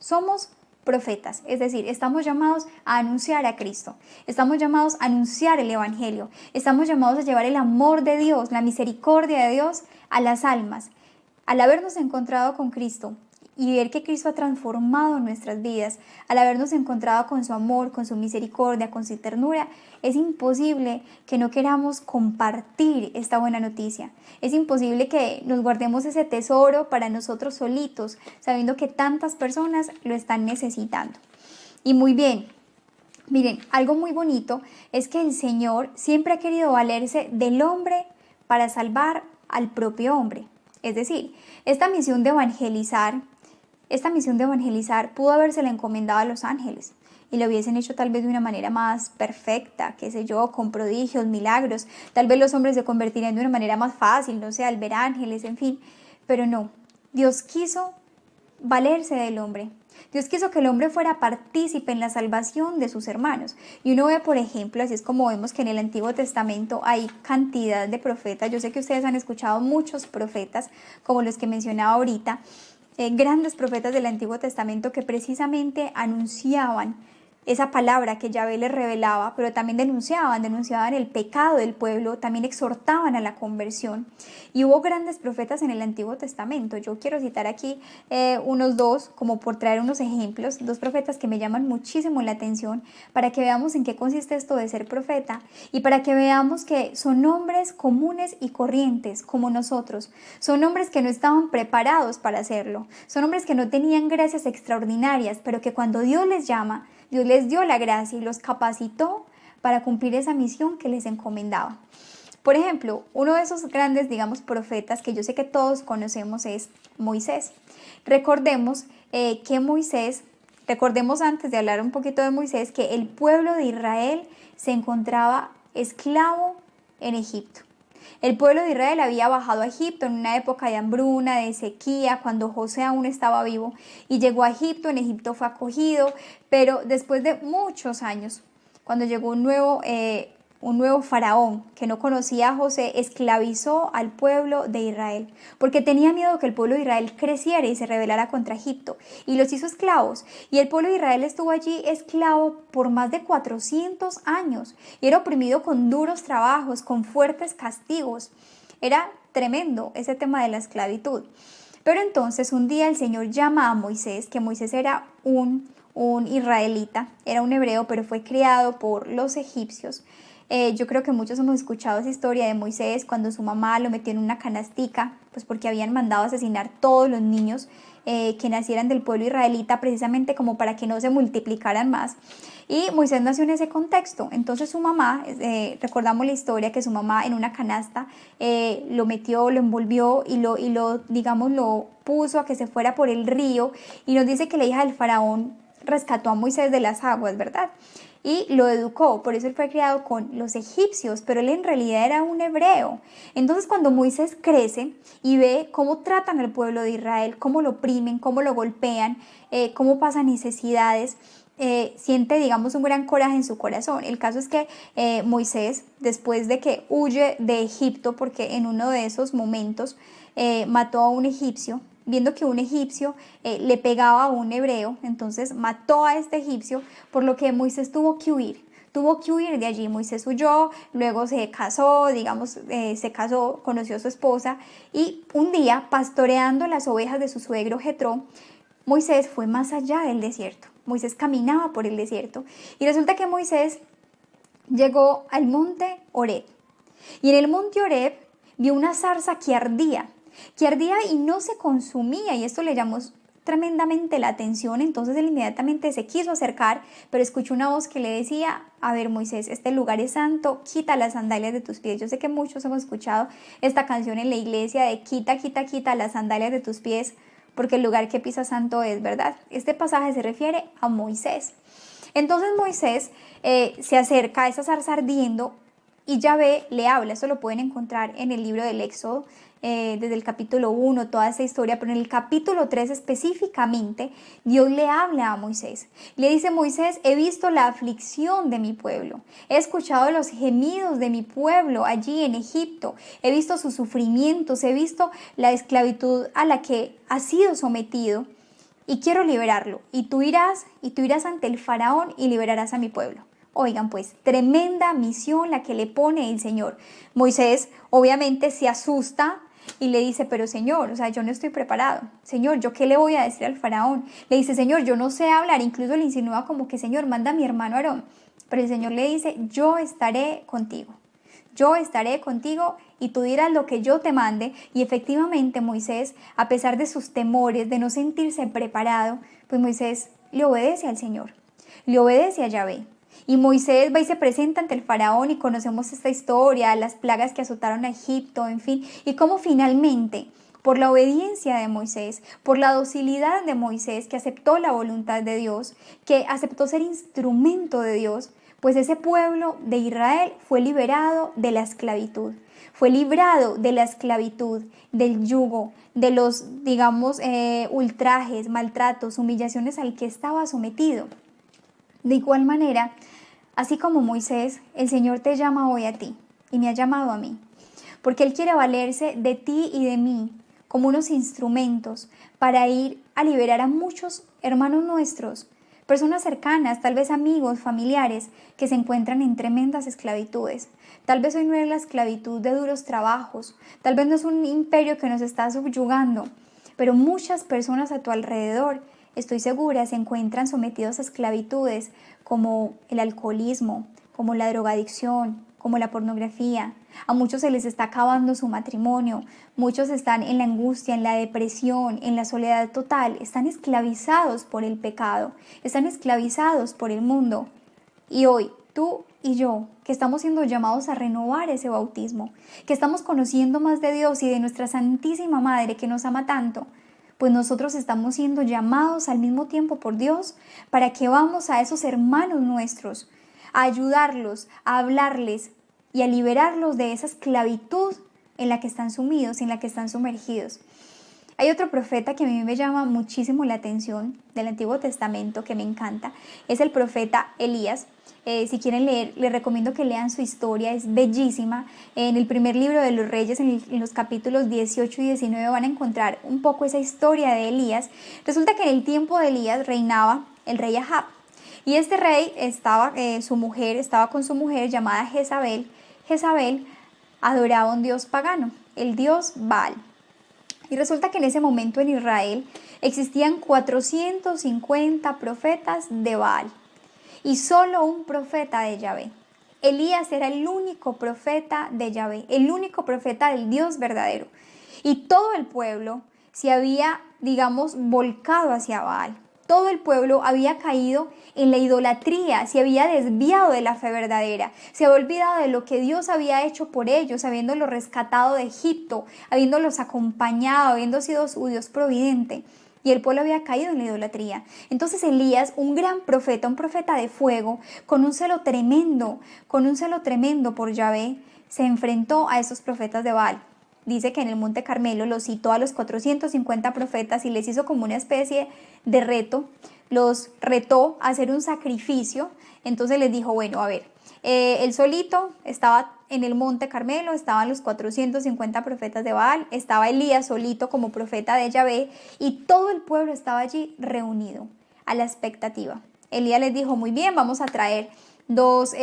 somos profetas, es decir, estamos llamados a anunciar a Cristo, estamos llamados a anunciar el Evangelio, estamos llamados a llevar el amor de Dios, la misericordia de Dios a las almas. Al habernos encontrado con Cristo y ver que Cristo ha transformado nuestras vidas, al habernos encontrado con su amor, con su misericordia, con su ternura, es imposible que no queramos compartir esta buena noticia. Es imposible que nos guardemos ese tesoro para nosotros solitos, sabiendo que tantas personas lo están necesitando. Y muy bien, miren, algo muy bonito es que el Señor siempre ha querido valerse del hombre para salvar al propio hombre. Es decir, esta misión de evangelizar pudo habérsela encomendado a los ángeles y lo hubiesen hecho tal vez de una manera más perfecta, qué sé yo, con prodigios, milagros. Tal vez los hombres se convertirían de una manera más fácil, no sé, al ver ángeles, en fin. Pero no, Dios quiso valerse del hombre. Dios quiso que el hombre fuera partícipe en la salvación de sus hermanos. Y uno ve, por ejemplo, así es como vemos que en el Antiguo Testamento hay cantidad de profetas. Yo sé que ustedes han escuchado muchos profetas, como los que mencionaba ahorita, grandes profetas del Antiguo Testamento que precisamente anunciaban esa palabra que Yahvé les revelaba, pero también denunciaban el pecado del pueblo, también exhortaban a la conversión. Y hubo grandes profetas en el Antiguo Testamento. Yo quiero citar aquí unos dos, como por traer unos ejemplos, dos profetas que me llaman muchísimo la atención, para que veamos en qué consiste esto de ser profeta y para que veamos que son hombres comunes y corrientes como nosotros. Son hombres que no estaban preparados para hacerlo. Son hombres que no tenían gracias extraordinarias, pero que cuando Dios les llama, Dios les dio la gracia y los capacitó para cumplir esa misión que les encomendaba. Por ejemplo, uno de esos grandes, digamos, profetas que yo sé que todos conocemos es Moisés. Recordemos antes de hablar un poquito de Moisés, que el pueblo de Israel se encontraba esclavo en Egipto. El pueblo de Israel había bajado a Egipto en una época de hambruna, de sequía, cuando José aún estaba vivo, y llegó a Egipto. En Egipto fue acogido, pero después de muchos años, cuando llegó un nuevo faraón que no conocía a José, esclavizó al pueblo de Israel, porque tenía miedo que el pueblo de Israel creciera y se rebelara contra Egipto, y los hizo esclavos. Y el pueblo de Israel estuvo allí esclavo por más de 400 años, y era oprimido con duros trabajos, con fuertes castigos. Era tremendo ese tema de la esclavitud. Pero entonces un día el Señor llama a Moisés, que Moisés era un israelita, era un hebreo, pero fue criado por los egipcios. Yo creo que muchos hemos escuchado esa historia de Moisés cuando su mamá lo metió en una canastica, pues porque habían mandado a asesinar todos los niños que nacieran del pueblo israelita, precisamente como para que no se multiplicaran más. Y Moisés nació en ese contexto. Entonces su mamá, recordamos la historia que su mamá en una canasta lo metió, lo envolvió y lo puso a que se fuera por el río, y nos dice que la hija del faraón rescató a Moisés de las aguas, ¿verdad? y lo educó. Por eso él fue criado con los egipcios, pero él en realidad era un hebreo. Entonces cuando Moisés crece y ve cómo tratan al pueblo de Israel, cómo lo oprimen, cómo lo golpean, cómo pasan necesidades, siente, digamos, un gran coraje en su corazón. El caso es que Moisés, después de que huye de Egipto, porque en uno de esos momentos mató a un egipcio, viendo que un egipcio le pegaba a un hebreo, entonces mató a este egipcio, por lo que Moisés tuvo que huir. Tuvo que huir de allí. Moisés huyó, luego se casó, digamos, conoció a su esposa, y un día, pastoreando las ovejas de su suegro Jetro, Moisés fue más allá del desierto. Moisés caminaba por el desierto y resulta que Moisés llegó al monte Horeb. Y en el monte Horeb vio una zarza que ardía y no se consumía, y esto le llamó tremendamente la atención. Entonces él inmediatamente se quiso acercar, pero escuchó una voz que le decía: a ver, Moisés, este lugar es santo, quita las sandalias de tus pies. Yo sé que muchos hemos escuchado esta canción en la iglesia de quita, quita, quita las sandalias de tus pies, porque el lugar que pisa santo es, ¿verdad? Este pasaje se refiere a Moisés. Entonces Moisés se acerca a esa zarza ardiendo y Yahvé le habla. Esto lo pueden encontrar en el libro del Éxodo, desde el capítulo 1, toda esa historia, pero en el capítulo 3 específicamente, Dios le habla a Moisés. Le dice: Moisés, he visto la aflicción de mi pueblo, he escuchado los gemidos de mi pueblo allí en Egipto, he visto sus sufrimientos, he visto la esclavitud a la que ha sido sometido y quiero liberarlo. Y tú irás ante el faraón y liberarás a mi pueblo. Oigan, pues, tremenda misión la que le pone el Señor. Moisés obviamente se asusta y le dice: pero Señor, o sea, yo no estoy preparado. Señor, ¿yo qué le voy a decir al faraón? Le dice: Señor, yo no sé hablar. Incluso le insinúa como que: Señor, manda a mi hermano Aarón. Pero el Señor le dice: yo estaré contigo. Yo estaré contigo y tú dirás lo que yo te mande. Y efectivamente Moisés, a pesar de sus temores, de no sentirse preparado, pues Moisés le obedece al Señor, le obedece a Yahvé. Y Moisés va y se presenta ante el faraón, y conocemos esta historia, las plagas que azotaron a Egipto, en fin, y cómo finalmente, por la obediencia de Moisés, por la docilidad de Moisés, que aceptó la voluntad de Dios, que aceptó ser instrumento de Dios, pues ese pueblo de Israel fue liberado de la esclavitud, fue librado de la esclavitud, del yugo, de los, digamos, ultrajes, maltratos, humillaciones al que estaba sometido. De igual manera, así como Moisés, el Señor te llama hoy a ti y me ha llamado a mí, porque Él quiere valerse de ti y de mí como unos instrumentos para ir a liberar a muchos hermanos nuestros, personas cercanas, tal vez amigos, familiares, que se encuentran en tremendas esclavitudes. Tal vez hoy no es la esclavitud de duros trabajos, tal vez no es un imperio que nos está subyugando, pero muchas personas a tu alrededor, estoy segura, se encuentran sometidos a esclavitudes como el alcoholismo, como la drogadicción, como la pornografía. A muchos se les está acabando su matrimonio, muchos están en la angustia, en la depresión, en la soledad total, están esclavizados por el pecado, están esclavizados por el mundo. Y hoy, tú y yo, que estamos siendo llamados a renovar ese bautismo, que estamos conociendo más de Dios y de nuestra Santísima Madre que nos ama tanto, pues nosotros estamos siendo llamados al mismo tiempo por Dios para que vamos a esos hermanos nuestros, a ayudarlos, a hablarles y a liberarlos de esa esclavitud en la que están sumidos, en la que están sumergidos. Hay otro profeta que a mí me llama muchísimo la atención del Antiguo Testamento, que me encanta, es el profeta Elías. Si quieren leer, les recomiendo que lean su historia, es bellísima. En el primer libro de los Reyes, en los capítulos 18 y 19, van a encontrar un poco esa historia de Elías. Resulta que en el tiempo de Elías reinaba el rey Ahab. Y este rey estaba con su mujer llamada Jezabel. Jezabel adoraba a un dios pagano, el dios Baal. Y resulta que en ese momento en Israel existían 450 profetas de Baal y solo un profeta de Yahvé. Elías era el único profeta de Yahvé, el único profeta del Dios verdadero. Y todo el pueblo se había, digamos, volcado hacia Baal. Todo el pueblo había caído en la idolatría, se había desviado de la fe verdadera, se había olvidado de lo que Dios había hecho por ellos, habiéndolos rescatado de Egipto, habiéndolos acompañado, habiendo sido su Dios providente. y el pueblo había caído en la idolatría. Entonces Elías, un gran profeta, un profeta de fuego, con un celo tremendo por Yahvé, se enfrentó a esos profetas de Baal. Dice que en el Monte Carmelo los citó a los 450 profetas y les hizo como una especie de reto, los retó a hacer un sacrificio. Entonces les dijo, bueno, a ver, él solito estaba en el Monte Carmelo, estaban los 450 profetas de Baal, estaba Elías solito como profeta de Yahvé y todo el pueblo estaba allí reunido a la expectativa. Elías les dijo, muy bien, vamos a traer dos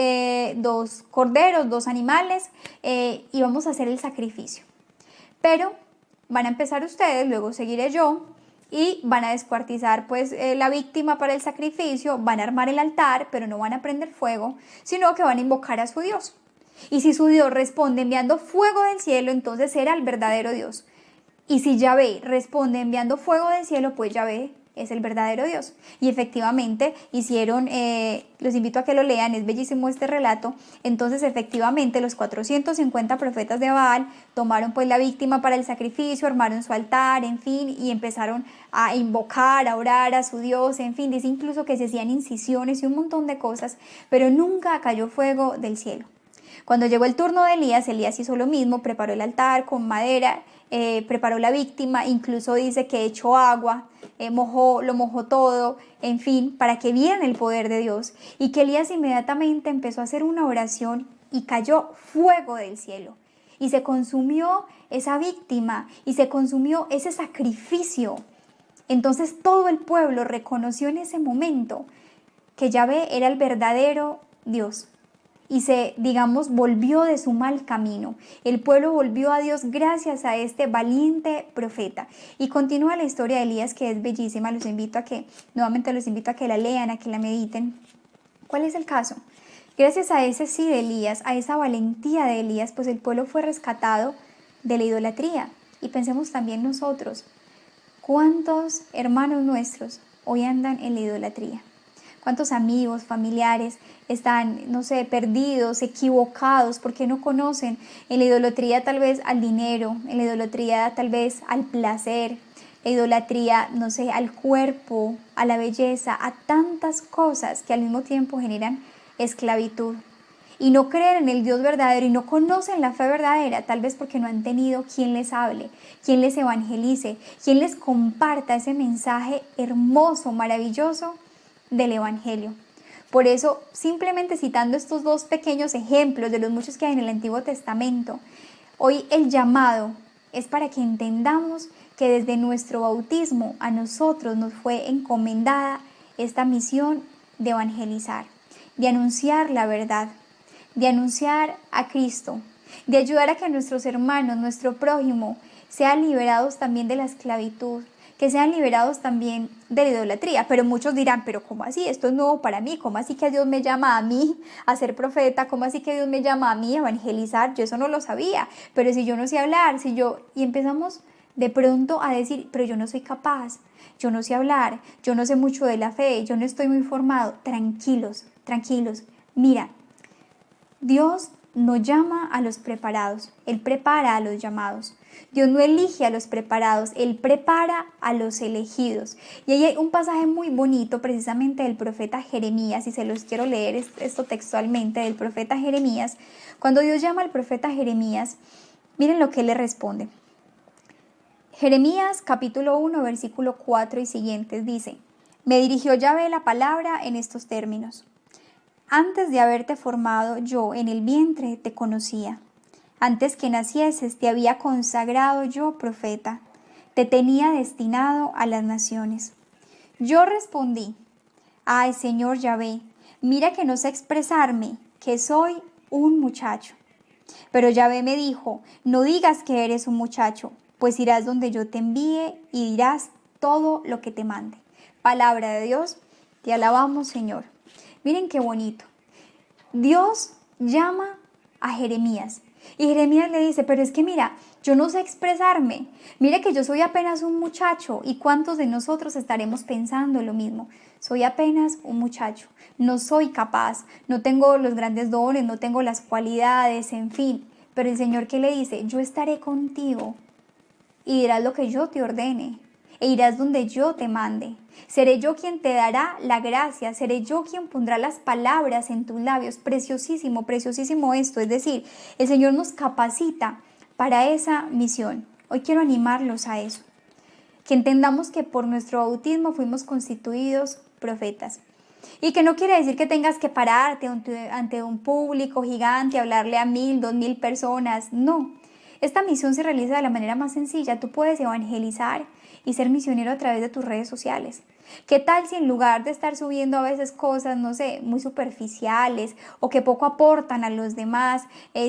corderos, dos animales y vamos a hacer el sacrificio. Pero van a empezar ustedes, luego seguiré yo y van a descuartizar pues la víctima para el sacrificio, van a armar el altar, pero no van a prender fuego, sino que van a invocar a su Dios. Y si su Dios responde enviando fuego del cielo, entonces será el verdadero Dios. Y si Yahvé responde enviando fuego del cielo, pues Yahvé es el verdadero Dios. Y efectivamente hicieron, los invito a que lo lean, es bellísimo este relato. Entonces efectivamente los 450 profetas de Baal tomaron pues la víctima para el sacrificio, armaron su altar, en fin, y empezaron a invocar, a orar a su Dios, en fin, dice incluso que se hacían incisiones y un montón de cosas, pero nunca cayó fuego del cielo. Cuando llegó el turno de Elías, Elías hizo lo mismo, preparó el altar con madera, preparó la víctima, incluso dice que echó agua, lo mojó todo, en fin, para que vieran el poder de Dios. Y que Elías inmediatamente empezó a hacer una oración y cayó fuego del cielo. Y se consumió esa víctima y se consumió ese sacrificio. Entonces todo el pueblo reconoció en ese momento que Yahvé era el verdadero Dios. Y volvió de su mal camino. El pueblo volvió a Dios gracias a este valiente profeta. Y continúa la historia de Elías, que es bellísima. Nuevamente los invito a que la lean, a que la mediten. ¿Cuál es el caso? Gracias a ese sí de Elías, a esa valentía de Elías, pues el pueblo fue rescatado de la idolatría. Y pensemos también nosotros, ¿cuántos hermanos nuestros hoy andan en la idolatría? ¿Cuántos amigos, familiares están, perdidos, equivocados, porque no conocen en la idolatría tal vez al dinero, en la idolatría tal vez al placer, la idolatría, al cuerpo, a la belleza, a tantas cosas que al mismo tiempo generan esclavitud? Y no creen en el Dios verdadero y no conocen la fe verdadera, tal vez porque no han tenido quien les hable, quien les evangelice, quien les comparta ese mensaje hermoso, maravilloso del Evangelio. Por eso, simplemente citando estos dos pequeños ejemplos de los muchos que hay en el Antiguo Testamento, hoy el llamado es para que entendamos que desde nuestro bautismo a nosotros nos fue encomendada esta misión de evangelizar, de anunciar la verdad, de anunciar a Cristo, de ayudar a que nuestros hermanos, nuestro prójimo, sean liberados también de la esclavitud, que sean liberados también de la idolatría. Pero muchos dirán, pero ¿cómo así? Esto es nuevo para mí. ¿Cómo así que Dios me llama a mí a ser profeta? ¿Cómo así que Dios me llama a mí a evangelizar? Yo eso no lo sabía. Pero si yo no sé hablar, y empezamos de pronto a decir, pero yo no soy capaz, yo no sé hablar, yo no sé mucho de la fe, yo no estoy muy formado. Tranquilos, tranquilos. Mira, Dios no llama a los preparados, Él prepara a los llamados. Dios no elige a los preparados, Él prepara a los elegidos. Y ahí hay un pasaje muy bonito precisamente del profeta Jeremías, y se los quiero leer esto textualmente del profeta Jeremías. Cuando Dios llama al profeta Jeremías, miren lo que Él le responde. Jeremías capítulo 1, versículo 4 y siguientes dice: Me dirigió Yahvé la palabra en estos términos. Antes de haberte formado yo en el vientre te conocía. Antes que nacieses te había consagrado yo profeta. Te tenía destinado a las naciones. Yo respondí: Ay, Señor Yahvé, mira que no sé expresarme, que soy un muchacho. Pero Yahvé me dijo: No digas que eres un muchacho, pues irás donde yo te envíe y dirás todo lo que te mande. Palabra de Dios, te alabamos, Señor. Miren qué bonito. Dios llama a Jeremías y Jeremías le dice, pero es que mira, yo no sé expresarme, mira que yo soy apenas un muchacho. ¿Y cuántos de nosotros estaremos pensando lo mismo? Soy apenas un muchacho, no soy capaz, no tengo los grandes dones, no tengo las cualidades, en fin. Pero el Señor, ¿qué le dice? Yo estaré contigo y dirás lo que yo te ordene. e irás donde yo te mande. Seré yo quien te dará la gracia, seré yo quien pondrá las palabras en tus labios. Preciosísimo, preciosísimo esto. Es decir, el Señor nos capacita para esa misión. Hoy quiero animarlos a eso. Que entendamos que por nuestro bautismo fuimos constituidos profetas. Y que no quiere decir que tengas que pararte ante un público gigante, hablarle a 1000, 2000 personas. No. Esta misión se realiza de la manera más sencilla. Tú puedes evangelizar y ser misionero a través de tus redes sociales. ¿Qué tal si en lugar de estar subiendo a veces cosas, no sé, muy superficiales o que poco aportan a los demás,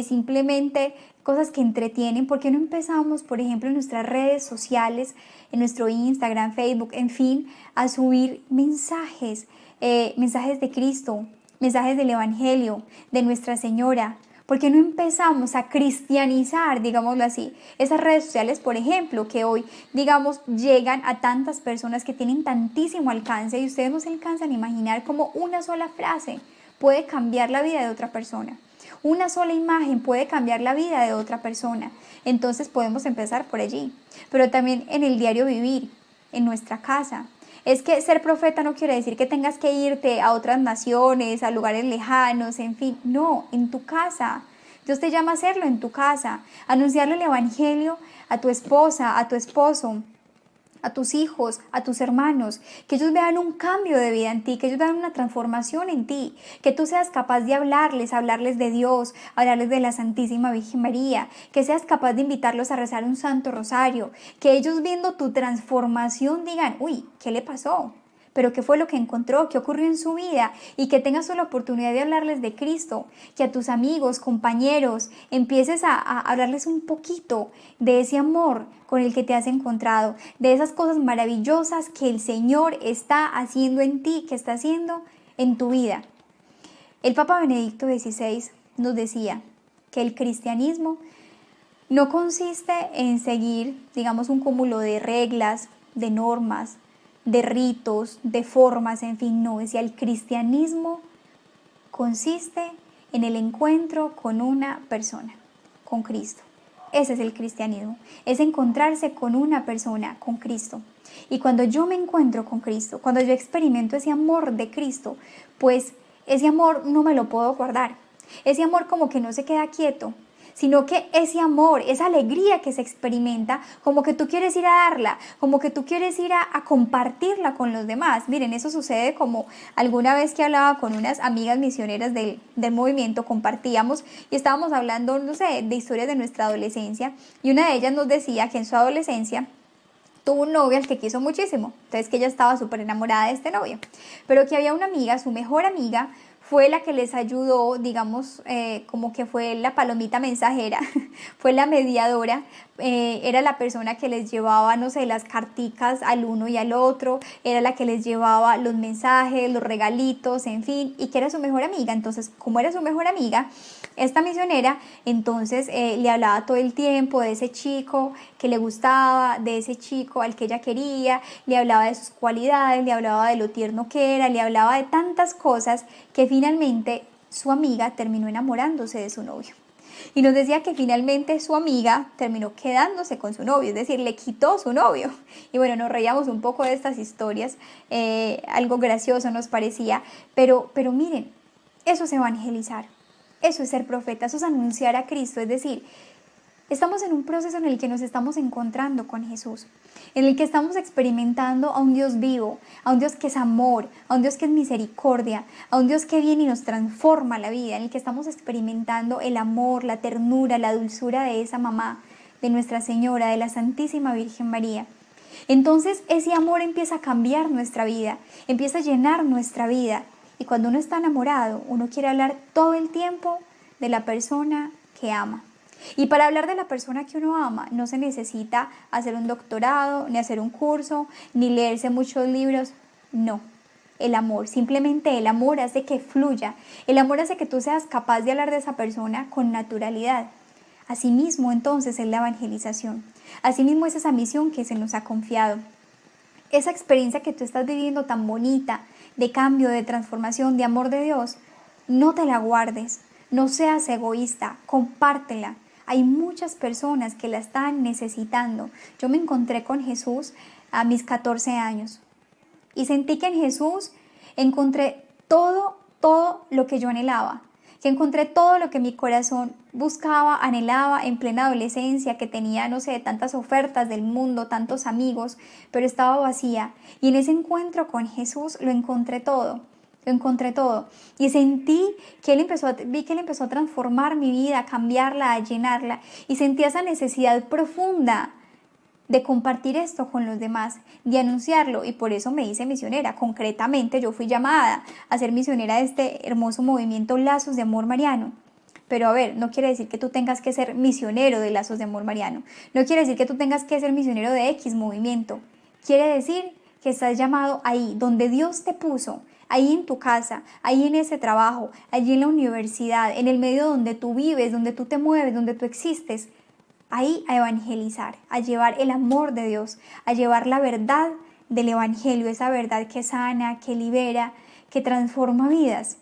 simplemente cosas que entretienen, por qué no empezamos, por ejemplo, en nuestras redes sociales, en nuestro Instagram, Facebook, en fin, a subir mensajes de Cristo, mensajes del Evangelio, de Nuestra Señora? ¿Por qué no empezamos a cristianizar, digámoslo así, esas redes sociales, por ejemplo, que hoy, digamos, llegan a tantas personas que tienen tantísimo alcance y ustedes no se alcanzan a imaginar cómo una sola frase puede cambiar la vida de otra persona? Una sola imagen puede cambiar la vida de otra persona. Entonces podemos empezar por allí, pero también en el diario vivir, en nuestra casa. Es que ser profeta no quiere decir que tengas que irte a otras naciones, a lugares lejanos, en fin. No, en tu casa. Dios te llama a hacerlo en tu casa. Anunciarle el Evangelio a tu esposa, a tu esposo, a tus hijos, a tus hermanos. Que ellos vean un cambio de vida en ti, que ellos vean una transformación en ti. Que tú seas capaz de hablarles de Dios, hablarles de la Santísima Virgen María. Que seas capaz de invitarlos a rezar un Santo Rosario. Que ellos viendo tu transformación digan, uy, ¿qué le pasó? Pero qué fue lo que encontró, qué ocurrió en su vida, y que tengas la oportunidad de hablarles de Cristo, que a tus amigos, compañeros, empieces a hablarles un poquito de ese amor con el que te has encontrado, de esas cosas maravillosas que el Señor está haciendo en ti, que está haciendo en tu vida. El Papa Benedicto XVI nos decía que el cristianismo no consiste en seguir, digamos, un cúmulo de reglas, de normas, de ritos, de formas, en fin, no. Decía, el cristianismo consiste en el encuentro con una persona, con Cristo. Ese es el cristianismo, es encontrarse con una persona, con Cristo. Y cuando yo me encuentro con Cristo, cuando yo experimento ese amor de Cristo, pues ese amor no me lo puedo guardar. Ese amor como que no se queda quieto, sino que ese amor, esa alegría que se experimenta, como que tú quieres ir a darla, como que tú quieres ir a compartirla con los demás. Miren, eso sucede como alguna vez que hablaba con unas amigas misioneras del movimiento, compartíamos y estábamos hablando, no sé, de historias de nuestra adolescencia, y una de ellas nos decía que en su adolescencia tuvo un novio al que quiso muchísimo, entonces que ella estaba súper enamorada de este novio, pero que había una amiga, su mejor amiga, fue la que les ayudó, digamos, como que fue la palomita mensajera, fue la mediadora, era la persona que les llevaba, no sé, las carticas al uno y al otro, era la que les llevaba los mensajes, los regalitos, en fin, y que era su mejor amiga. Entonces, como era su mejor amiga, esta misionera, entonces le hablaba todo el tiempo de ese chico que le gustaba, de ese chico al que ella quería, le hablaba de sus cualidades, le hablaba de lo tierno que era, le hablaba de tantas cosas que finalmente su amiga terminó enamorándose de su novio. Y nos decía que finalmente su amiga terminó quedándose con su novio, es decir, le quitó su novio. Y bueno, nos reíamos un poco de estas historias, algo gracioso nos parecía, pero miren, eso es evangelizar, eso es ser profeta, eso es anunciar a Cristo, es decir, estamos en un proceso en el que nos estamos encontrando con Jesús, en el que estamos experimentando a un Dios vivo, a un Dios que es amor, a un Dios que es misericordia, a un Dios que viene y nos transforma la vida, en el que estamos experimentando el amor, la ternura, la dulzura de esa mamá, de Nuestra Señora, de la Santísima Virgen María. Entonces ese amor empieza a cambiar nuestra vida, empieza a llenar nuestra vida, y cuando uno está enamorado, uno quiere hablar todo el tiempo de la persona que ama. Y para hablar de la persona que uno ama no se necesita hacer un doctorado, ni hacer un curso, ni leerse muchos libros, no. El amor, simplemente el amor hace que fluya, el amor hace que tú seas capaz de hablar de esa persona con naturalidad. Asimismo, entonces, es la evangelización. Asimismo, es esa misión que se nos ha confiado. Esa experiencia que tú estás viviendo tan bonita, de cambio, de transformación, de amor de Dios, no te la guardes, no seas egoísta, compártela. Hay muchas personas que la están necesitando. Yo me encontré con Jesús a mis 14 años. Y sentí que en Jesús encontré todo lo que yo anhelaba, que encontré todo lo que mi corazón buscaba, anhelaba en plena adolescencia, que tenía, no sé, tantas ofertas del mundo, tantos amigos, pero estaba vacía. Y en ese encuentro con Jesús lo encontré todo. Lo encontré todo. Y sentí que vi que Él empezó a transformar mi vida, a cambiarla, a llenarla. Y sentí esa necesidad profunda de compartir esto con los demás, de anunciarlo, y por eso me hice misionera. Concretamente, yo fui llamada a ser misionera de este hermoso movimiento Lazos de Amor Mariano. Pero a ver, no quiere decir que tú tengas que ser misionero de Lazos de Amor Mariano. No quiere decir que tú tengas que ser misionero de X movimiento. Quiere decir que estás llamado ahí, donde Dios te puso, ahí en tu casa, ahí en ese trabajo, allí en la universidad, en el medio donde tú vives, donde tú te mueves, donde tú existes, ahí a evangelizar, a llevar el amor de Dios, a llevar la verdad del evangelio, esa verdad que sana, que libera, que transforma vidas.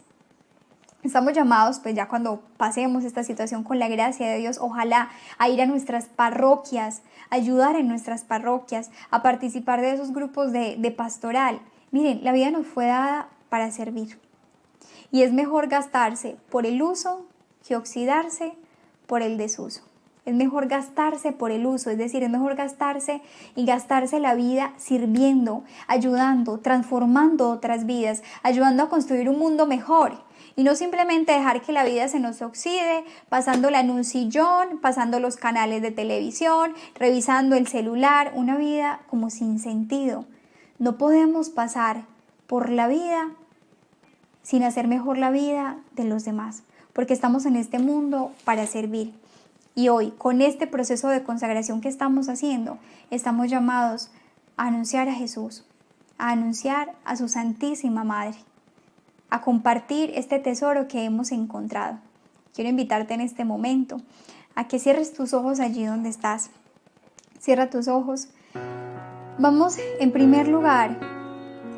Estamos llamados, pues ya cuando pasemos esta situación con la gracia de Dios, ojalá a ir a nuestras parroquias, a ayudar en nuestras parroquias, a participar de esos grupos de pastoral. Miren, la vida nos fue dada para servir. Y es mejor gastarse por el uso que oxidarse por el desuso. Es mejor gastarse por el uso, es decir, es mejor gastarse y gastarse la vida sirviendo, ayudando, transformando otras vidas, ayudando a construir un mundo mejor. Y no simplemente dejar que la vida se nos oxide, pasándola en un sillón, pasando los canales de televisión, revisando el celular, una vida como sin sentido. No podemos pasar por la vida sin hacer mejor la vida de los demás, porque estamos en este mundo para servir. Y hoy, con este proceso de consagración que estamos haciendo, estamos llamados a anunciar a Jesús, a anunciar a su Santísima Madre, a compartir este tesoro que hemos encontrado. Quiero invitarte en este momento a que cierres tus ojos allí donde estás. Cierra tus ojos. Vamos en primer lugar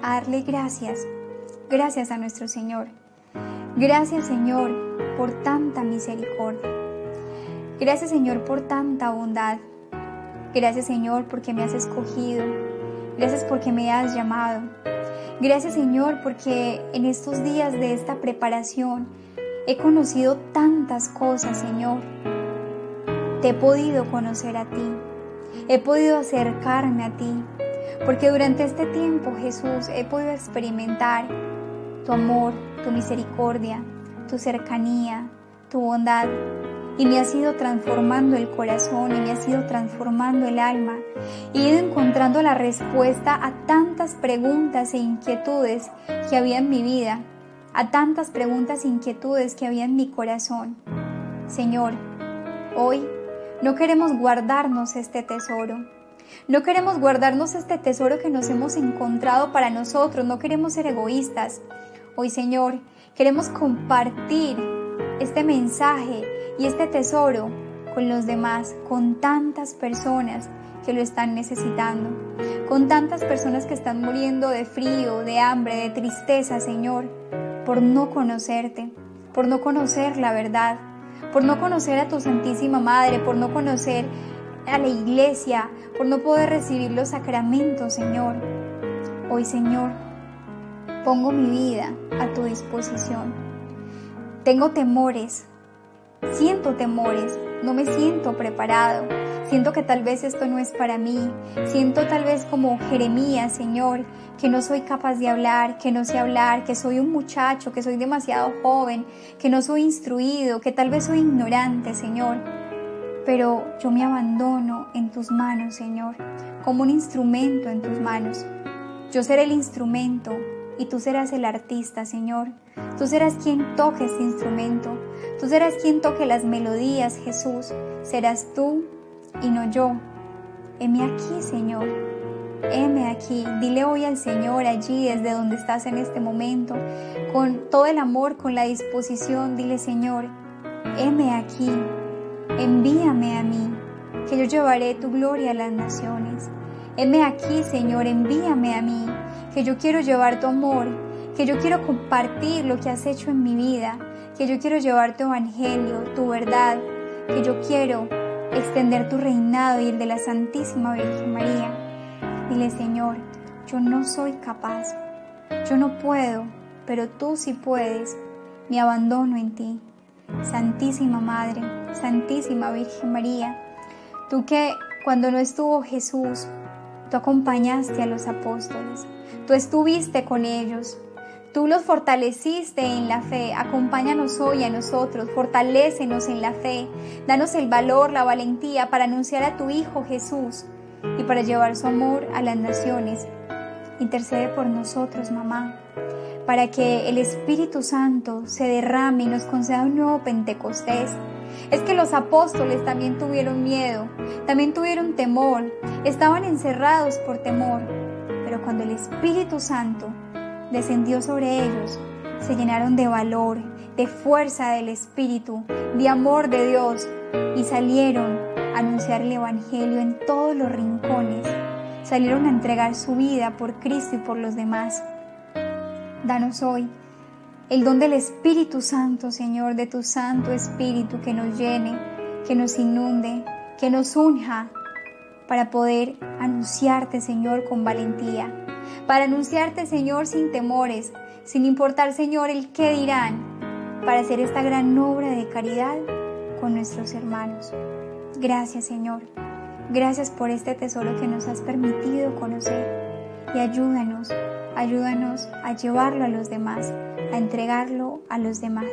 a darle gracias a nuestro Señor. Gracias, Señor, por tanta misericordia. Gracias, Señor, por tanta bondad. Gracias, Señor, porque me has escogido. Gracias porque me has llamado. Gracias, Señor, porque en estos días de esta preparación he conocido tantas cosas, Señor. Te he podido conocer a ti. He podido acercarme a ti. Porque durante este tiempo, Jesús, he podido experimentar tu amor, tu misericordia, tu cercanía, tu bondad. Y me has ido transformando el corazón y me has ido transformando el alma. Y he ido encontrando la respuesta a tantas preguntas e inquietudes que había en mi vida, a tantas preguntas e inquietudes que había en mi corazón. Señor, hoy no queremos guardarnos este tesoro. No queremos guardarnos este tesoro que nos hemos encontrado para nosotros. No queremos ser egoístas. Hoy, Señor, queremos compartir este mensaje y este tesoro con los demás, con tantas personas que lo están necesitando, con tantas personas que están muriendo de frío, de hambre, de tristeza, Señor, por no conocerte, por no conocer la verdad, por no conocer a tu Santísima Madre, por no conocer a la iglesia, por no poder recibir los sacramentos, Señor. Hoy, Señor, pongo mi vida a tu disposición. Tengo temores, siento temores, no me siento preparado, siento que tal vez esto no es para mí, siento tal vez como Jeremías, Señor, que no soy capaz de hablar, que no sé hablar, que soy un muchacho, que soy demasiado joven, que no soy instruido, que tal vez soy ignorante, Señor. Pero yo me abandono en tus manos, Señor, como un instrumento en tus manos. Yo seré el instrumento y tú serás el artista, Señor. Tú serás quien toque este instrumento. Tú serás quien toque las melodías, Jesús. Serás tú y no yo. Heme aquí, Señor. Heme aquí. Dile hoy al Señor allí desde donde estás en este momento, con todo el amor, con la disposición. Dile, Señor, heme aquí. Envíame a mí, que yo llevaré tu gloria a las naciones. Heme aquí, Señor, envíame a mí, que yo quiero llevar tu amor, que yo quiero compartir lo que has hecho en mi vida, que yo quiero llevar tu evangelio, tu verdad, que yo quiero extender tu reinado y el de la Santísima Virgen María. Dile, Señor, yo no soy capaz, yo no puedo, pero tú sí puedes. Me abandono en ti. Santísima Madre, Santísima Virgen María, tú que cuando no estuvo Jesús, tú acompañaste a los apóstoles, tú estuviste con ellos, tú los fortaleciste en la fe. Acompáñanos hoy a nosotros, fortalécenos en la fe, danos el valor, la valentía para anunciar a tu Hijo Jesús y para llevar su amor a las naciones. Intercede por nosotros, mamá, para que el Espíritu Santo se derrame y nos conceda un nuevo Pentecostés. Es que los apóstoles también tuvieron miedo, también tuvieron temor, estaban encerrados por temor, pero cuando el Espíritu Santo descendió sobre ellos, se llenaron de valor, de fuerza del Espíritu, de amor de Dios y salieron a anunciar el Evangelio en todos los rincones, salieron a entregar su vida por Cristo y por los demás. Danos hoy el don del Espíritu Santo, Señor, de tu Santo Espíritu que nos llene, que nos inunde, que nos unja para poder anunciarte, Señor, con valentía, para anunciarte, Señor, sin temores, sin importar, Señor, el qué dirán, para hacer esta gran obra de caridad con nuestros hermanos. Gracias, Señor. Gracias por este tesoro que nos has permitido conocer y ayúdanos a llevarlo a los demás, a entregarlo a los demás.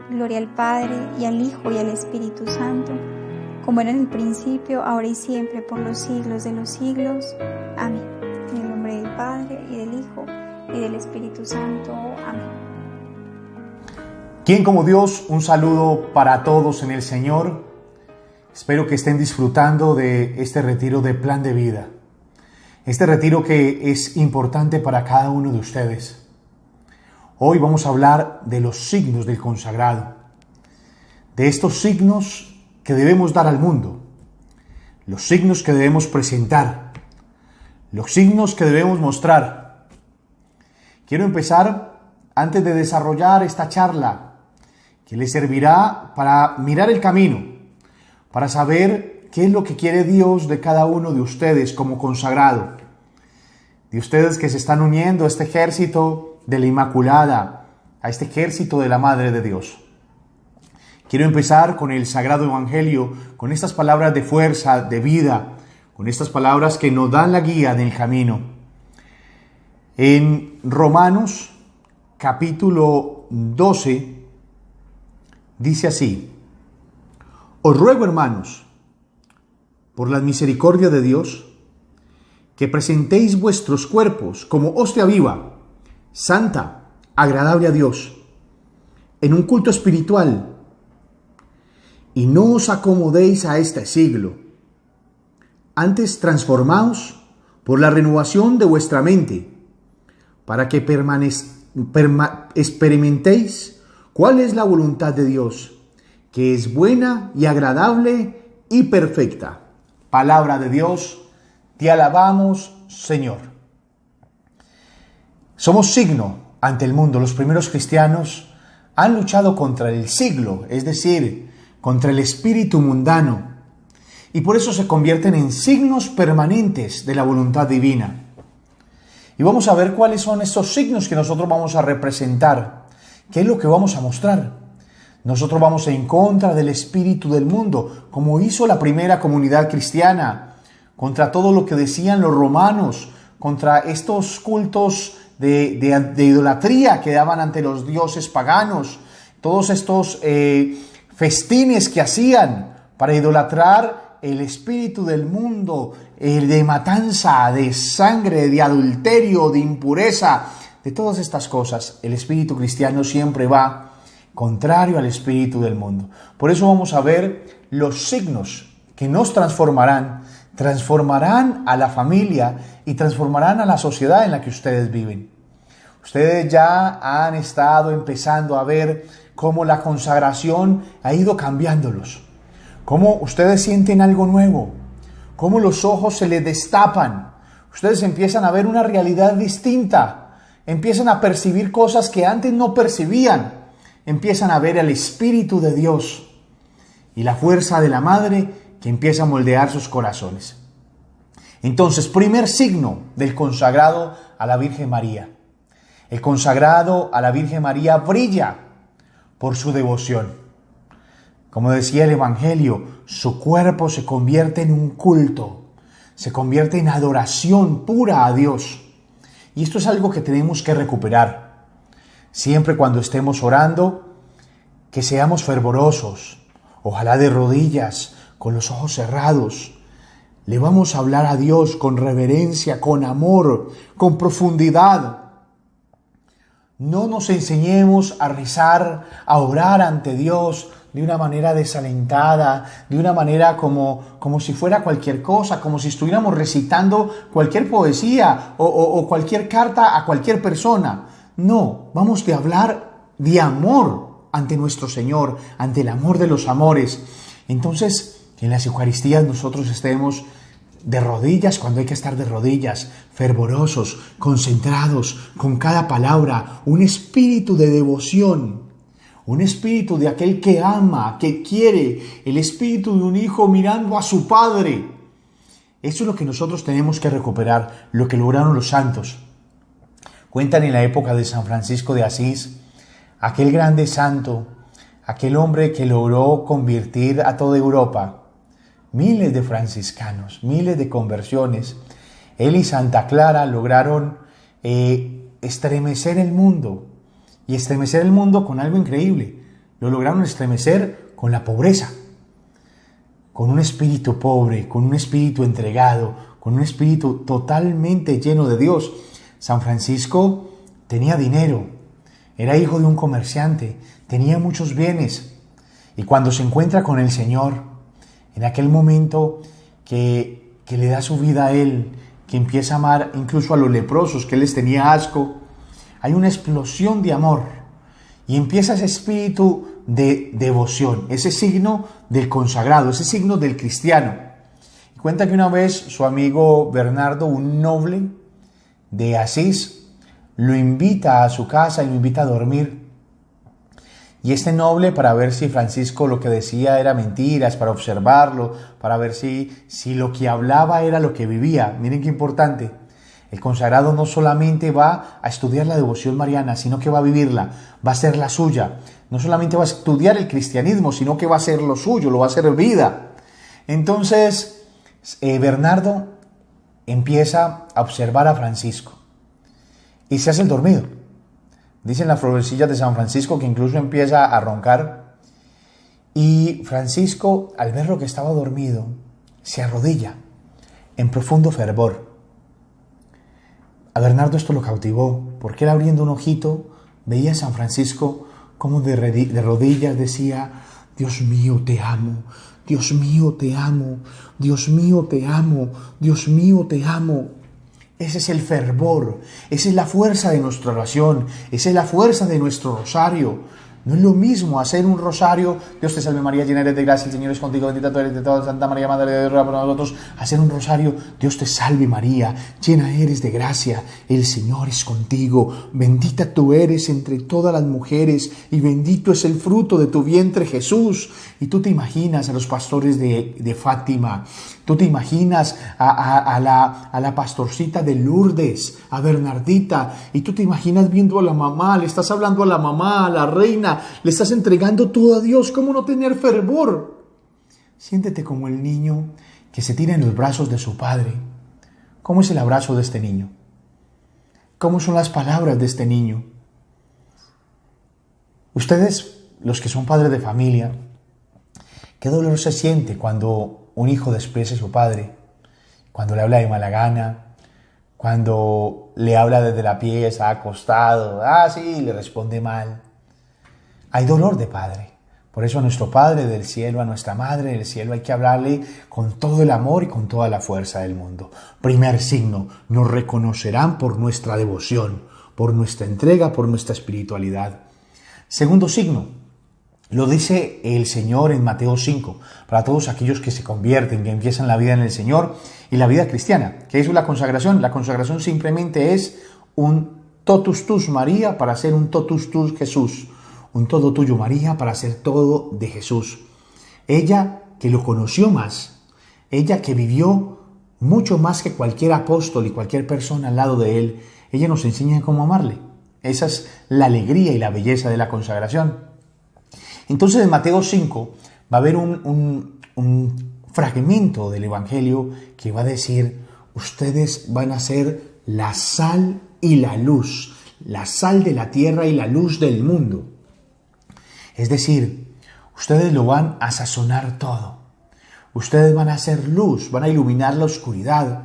Gloria al Padre, y al Hijo, y al Espíritu Santo, como era en el principio, ahora y siempre, por los siglos de los siglos. Amén. En el nombre del Padre, y del Hijo, y del Espíritu Santo. Amén. ¿Quién como Dios? Un saludo para todos en el Señor. Espero que estén disfrutando de este retiro de Plan de Vida. Este retiro que es importante para cada uno de ustedes. Hoy vamos a hablar de los signos del consagrado. De estos signos que debemos dar al mundo. Los signos que debemos presentar. Los signos que debemos mostrar. Quiero empezar, antes de desarrollar esta charla, que les servirá para mirar el camino, para saber qué es lo que quiere Dios de cada uno de ustedes como consagrado, de ustedes que se están uniendo a este ejército de la Inmaculada, a este ejército de la Madre de Dios. Quiero empezar con el Sagrado Evangelio, con estas palabras de fuerza, de vida, con estas palabras que nos dan la guía del camino. En Romanos, capítulo 12, dice así: Os ruego, hermanos, por la misericordia de Dios, que presentéis vuestros cuerpos como hostia viva, santa, agradable a Dios, en un culto espiritual, y no os acomodéis a este siglo. Antes transformaos por la renovación de vuestra mente, para que experimentéis cuál es la voluntad de Dios, que es buena y agradable y perfecta. Palabra de Dios, te alabamos, Señor. Somos signo ante el mundo. Los primeros cristianos han luchado contra el siglo, es decir, contra el espíritu mundano, y por eso se convierten en signos permanentes de la voluntad divina. Y vamos a ver cuáles son estos signos que nosotros vamos a representar. ¿Qué es lo que vamos a mostrar? Nosotros vamos en contra del espíritu del mundo, como hizo la primera comunidad cristiana, contra todo lo que decían los romanos, contra estos cultos de idolatría que daban ante los dioses paganos, todos estos festines que hacían para idolatrar el espíritu del mundo, de matanza, de sangre, de adulterio, de impureza, de todas estas cosas. El espíritu cristiano siempre va contrario al espíritu del mundo. Por eso vamos a ver los signos que nos transformarán a la familia y transformarán a la sociedad en la que ustedes viven. Ustedes ya han estado empezando a ver cómo la consagración ha ido cambiándolos, cómo ustedes sienten algo nuevo, cómo los ojos se les destapan, ustedes empiezan a ver una realidad distinta, empiezan a percibir cosas que antes no percibían, empiezan a ver el Espíritu de Dios y la fuerza de la Madre que empieza a moldear sus corazones. Entonces, primer signo del consagrado a la Virgen María. El consagrado a la Virgen María brilla por su devoción. Como decía el Evangelio, su cuerpo se convierte en un culto, se convierte en adoración pura a Dios. Y esto es algo que tenemos que recuperar. Siempre cuando estemos orando, que seamos fervorosos, ojalá de rodillas, con los ojos cerrados. Le vamos a hablar a Dios con reverencia, con amor, con profundidad. No nos enseñemos a rezar, a orar ante Dios de una manera desalentada, de una manera como si fuera cualquier cosa, como si estuviéramos recitando cualquier poesía o cualquier carta a cualquier persona. No, vamos a hablar de amor ante nuestro Señor, ante el amor de los amores. Entonces, en las Eucaristías nosotros estemos de rodillas cuando hay que estar de rodillas, fervorosos, concentrados, con cada palabra, un espíritu de devoción, un espíritu de aquel que ama, que quiere, el espíritu de un hijo mirando a su padre. Eso es lo que nosotros tenemos que recuperar, lo que lograron los santos. Cuentan en la época de San Francisco de Asís, aquel grande santo, aquel hombre que logró convertir a toda Europa. Miles de franciscanos, miles de conversiones. Él y Santa Clara lograron estremecer el mundo. Y estremecer el mundo con algo increíble. Lo lograron estremecer con la pobreza. Con un espíritu pobre, con un espíritu entregado, con un espíritu totalmente lleno de Dios. San Francisco tenía dinero. Era hijo de un comerciante. Tenía muchos bienes. Y cuando se encuentra con el Señor, en aquel momento que le da su vida a Él, que empieza a amar incluso a los leprosos, que Él les tenía asco, hay una explosión de amor y empieza ese espíritu de devoción, ese signo del consagrado, ese signo del cristiano. Y cuenta que una vez su amigo Bernardo, un noble de Asís, lo invita a su casa y lo invita a dormir. Y este noble, para ver si Francisco lo que decía era mentiras, para observarlo, para ver si lo que hablaba era lo que vivía. Miren qué importante. El consagrado no solamente va a estudiar la devoción mariana, sino que va a vivirla, va a ser la suya. No solamente va a estudiar el cristianismo, sino que va a ser lo suyo, lo va a hacer vida. Entonces, Bernardo empieza a observar a Francisco y se hace el dormido. Dicen las florecillas de San Francisco que incluso empieza a roncar. Y Francisco, al ver lo que estaba dormido, se arrodilla en profundo fervor. A Bernardo esto lo cautivó, porque él abriendo un ojito veía a San Francisco como de rodillas decía: Dios mío, te amo, Dios mío, te amo, Dios mío, te amo, Dios mío, te amo. Ese es el fervor, esa es la fuerza de nuestra oración, esa es la fuerza de nuestro rosario. No es lo mismo hacer un rosario, Dios te salve María, llena eres de gracia, el Señor es contigo, bendita tú eres de todas, Santa María, Madre de Dios, ruega por nosotros. Hacer un rosario, Dios te salve María, llena eres de gracia, el Señor es contigo, bendita tú eres entre todas las mujeres y bendito es el fruto de tu vientre Jesús. Y tú te imaginas a los pastores de Fátima, tú te imaginas a la pastorcita de Lourdes, a Bernardita, y tú te imaginas viendo a la mamá, le estás hablando a la mamá, a la reina, le estás entregando todo a Dios. ¿Cómo no tener fervor? Siéntete como el niño que se tira en los brazos de su padre. ¿Cómo es el abrazo de este niño? ¿Cómo son las palabras de este niño? Ustedes, los que son padres de familia, ¿qué dolor se siente cuando un hijo desprecia a su padre? Cuando le habla de mala gana, cuando le habla desde la pieza, acostado, sí, le responde mal. Hay dolor de padre. Por eso a nuestro Padre del cielo, a nuestra Madre del cielo, hay que hablarle con todo el amor y con toda la fuerza del mundo. Primer signo, nos reconocerán por nuestra devoción, por nuestra entrega, por nuestra espiritualidad. Segundo signo, lo dice el Señor en Mateo 5, para todos aquellos que se convierten, que empiezan la vida en el Señor y la vida cristiana. ¿Qué es la consagración? La consagración simplemente es un totus tus María para ser un totus tus Jesús. Un todo tuyo María para ser todo de Jesús. Ella que lo conoció más, ella que vivió mucho más que cualquier apóstol y cualquier persona al lado de Él, ella nos enseña cómo amarle. Esa es la alegría y la belleza de la consagración. Entonces en Mateo 5 va a haber un fragmento del Evangelio que va a decir: ustedes van a ser la sal y la luz, la sal de la tierra y la luz del mundo. Es decir, ustedes lo van a sazonar todo. Ustedes van a hacer luz, van a iluminar la oscuridad.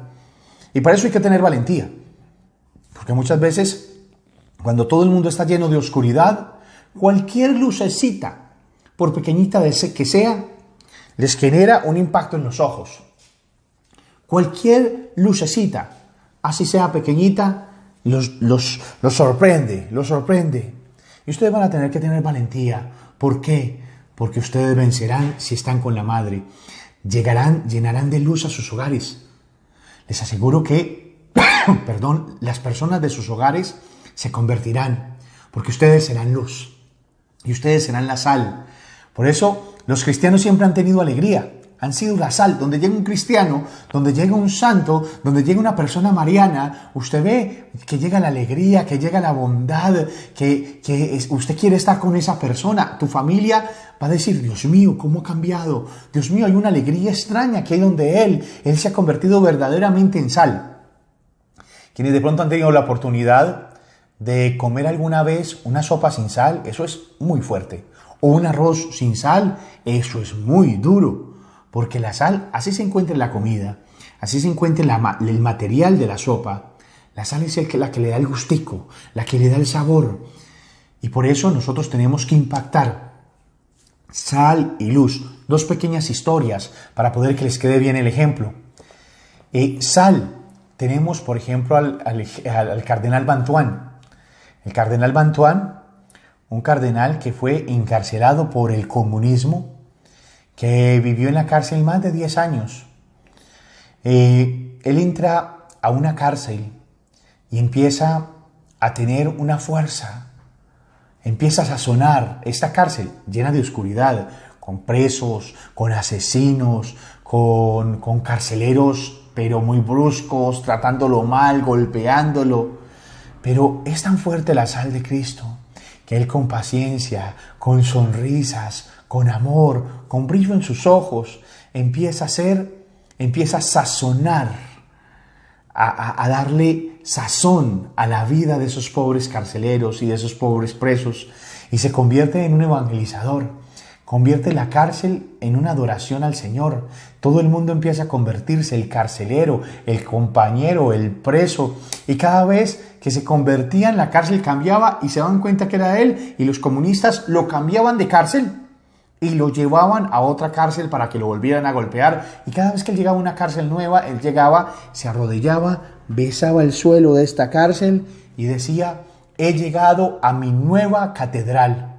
Y para eso hay que tener valentía. Porque muchas veces, cuando todo el mundo está lleno de oscuridad, cualquier lucecita, por pequeñita que sea, les genera un impacto en los ojos. Cualquier lucecita, así sea pequeñita, los sorprende. Y ustedes van a tener que tener valentía. ¿Por qué? Porque ustedes vencerán si están con la Madre. Llenarán de luz a sus hogares. Les aseguro que, las personas de sus hogares se convertirán, porque ustedes serán luz y ustedes serán la sal. Por eso los cristianos siempre han tenido alegría, han sido la sal. Donde llega un cristiano, donde llega un santo, donde llega una persona mariana, usted ve que llega la alegría, que llega la bondad, que usted quiere estar con esa persona. Tu familia va a decir: Dios mío, ¿cómo ha cambiado? Dios mío, hay una alegría extraña que hay donde Él se ha convertido verdaderamente en sal. Quienes de pronto han tenido la oportunidad de comer alguna vez una sopa sin sal, eso es muy fuerte. O un arroz sin sal, eso es muy duro. Porque la sal, así se encuentra en la comida, así se encuentra el material de la sopa. La sal es la que le da el gustico, la que le da el sabor. Y por eso nosotros tenemos que impactar. Sal y luz. Dos pequeñas historias para poder que les quede bien el ejemplo. Sal, tenemos por ejemplo al cardenal Bantuán. El cardenal Bantuán, un cardenal que fue encarcelado por el comunismo, que vivió en la cárcel más de 10 años. Él entra a una cárcel y empieza a tener una fuerza, empieza a sazonar esta cárcel llena de oscuridad, con presos, con asesinos, con carceleros, pero muy bruscos, tratándolo mal, golpeándolo. Pero es tan fuerte la sal de Cristo que Él, con paciencia, con sonrisas, con amor, con brillo en sus ojos, empieza a sazonar, a darle sazón a la vida de esos pobres carceleros y de esos pobres presos, y se convierte en un evangelizador. Convierte la cárcel en una adoración al Señor. Todo el mundo empieza a convertirse, el carcelero, el compañero, el preso, y cada vez que se convertía en la cárcel cambiaba y se daban cuenta que era él, y los comunistas lo cambiaban de cárcel y lo llevaban a otra cárcel para que lo volvieran a golpear. Y cada vez que él llegaba a una cárcel nueva, él llegaba, se arrodillaba, besaba el suelo de esta cárcel y decía: he llegado a mi nueva catedral.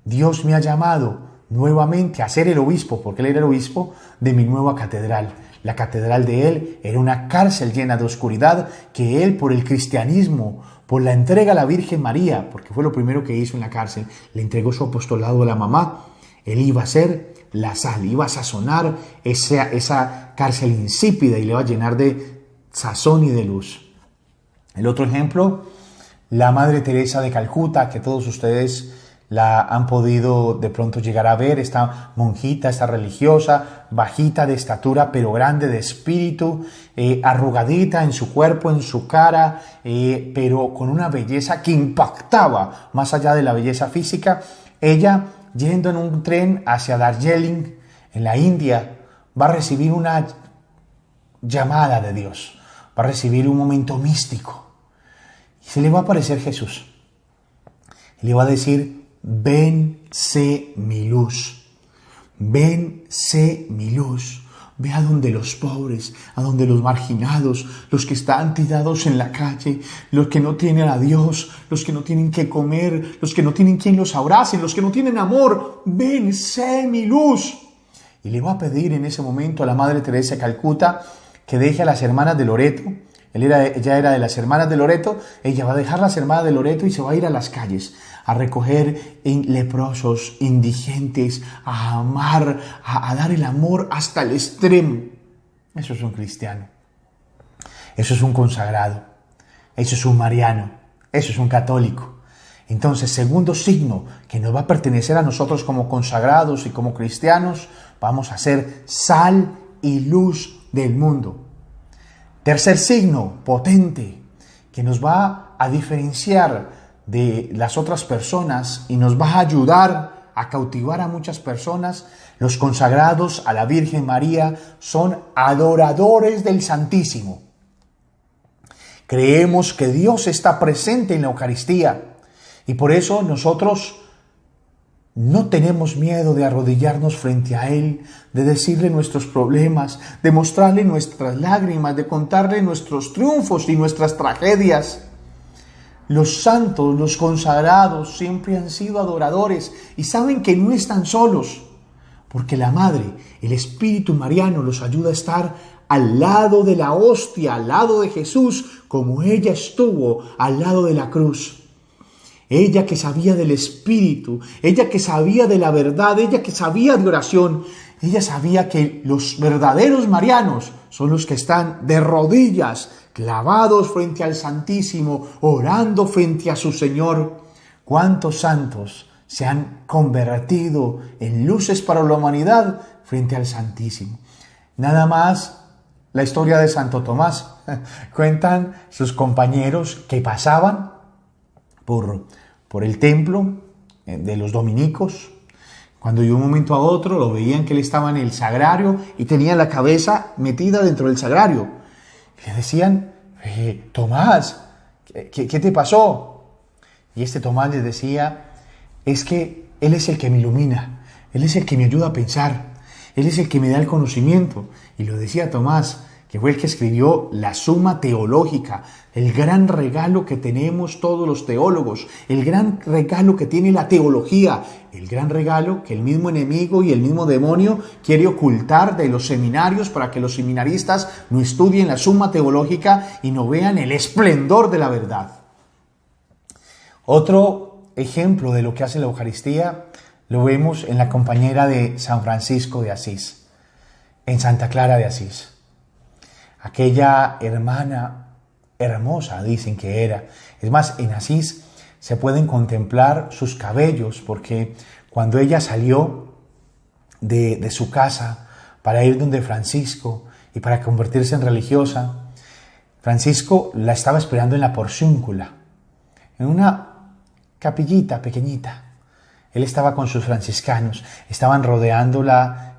Dios me ha llamado nuevamente a ser el obispo, porque él era el obispo de mi nueva catedral. La catedral de él era una cárcel llena de oscuridad que él, por el cristianismo, por la entrega a la Virgen María, porque fue lo primero que hizo en la cárcel, le entregó su apostolado a la mamá. Él iba a ser la sal, iba a sazonar esa cárcel insípida y le va a llenar de sazón y de luz. El otro ejemplo, la Madre Teresa de Calcuta, que todos ustedes la han podido de pronto llegar a ver. Esta monjita, esta religiosa, bajita de estatura pero grande de espíritu, arrugadita en su cuerpo, en su cara, pero con una belleza que impactaba más allá de la belleza física. Ella, yendo en un tren hacia Darjeeling, en la India, va a recibir una llamada de Dios, va a recibir un momento místico y se le va a aparecer Jesús y le va a decir: ven, sé mi luz, ven, sé mi luz. Ve a donde los pobres, a donde los marginados, los que están tirados en la calle, los que no tienen a Dios, los que no tienen qué comer, los que no tienen quien los abrace, los que no tienen amor. Ven, sé mi luz. Y le va a pedir en ese momento a la Madre Teresa de Calcuta que deje a las hermanas de Loreto. Ella era de las hermanas de Loreto. Ella va a dejar las hermanas de Loreto y se va a ir a las calles a recoger leprosos, indigentes, a amar, a dar el amor hasta el extremo. Eso es un cristiano. Eso es un consagrado, eso es un mariano, eso es un católico. Entonces, segundo signo que nos va a pertenecer a nosotros como consagrados y como cristianos, vamos a ser sal y luz del mundo. Tercer signo potente que nos va a diferenciar de las otras personas y nos va a ayudar a cautivar a muchas personas. Los consagrados a la Virgen María son adoradores del Santísimo. Creemos que Dios está presente en la Eucaristía y por eso nosotros no tenemos miedo de arrodillarnos frente a Él, de decirle nuestros problemas, de mostrarle nuestras lágrimas, de contarle nuestros triunfos y nuestras tragedias. Los santos, los consagrados, siempre han sido adoradores y saben que no están solos, porque la Madre, el Espíritu Mariano, los ayuda a estar al lado de la hostia, al lado de Jesús, como ella estuvo al lado de la cruz. Ella que sabía del Espíritu, ella que sabía de la verdad, ella que sabía de oración, ella sabía que los verdaderos marianos son los que están de rodillas, clavados frente al Santísimo, orando frente a su Señor. ¿Cuántos santos se han convertido en luces para la humanidad frente al Santísimo? Nada más la historia de Santo Tomás. Cuentan sus compañeros que pasaban por el templo de los dominicos, cuando de un momento a otro lo veían que él estaba en el sagrario y tenía la cabeza metida dentro del sagrario. Y le decían, Tomás, ¿qué te pasó? Y este Tomás les decía, es que Él es el que me ilumina, Él es el que me ayuda a pensar, Él es el que me da el conocimiento. Y lo decía Tomás, que fue el que escribió la Suma Teológica, el gran regalo que tenemos todos los teólogos, el gran regalo que tiene la teología, el gran regalo que el mismo enemigo y el mismo demonio quiere ocultar de los seminarios para que los seminaristas no estudien la Suma Teológica y no vean el esplendor de la verdad. Otro ejemplo de lo que hace la Eucaristía lo vemos en la compañera de San Francisco de Asís, en Santa Clara de Asís. Aquella hermana hermosa, dicen que era. Es más, en Asís se pueden contemplar sus cabellos, porque cuando ella salió de su casa para ir donde Francisco y para convertirse en religiosa, Francisco la estaba esperando en la porciúncula, en una capillita pequeñita. Él estaba con sus franciscanos, estaban rodeándola,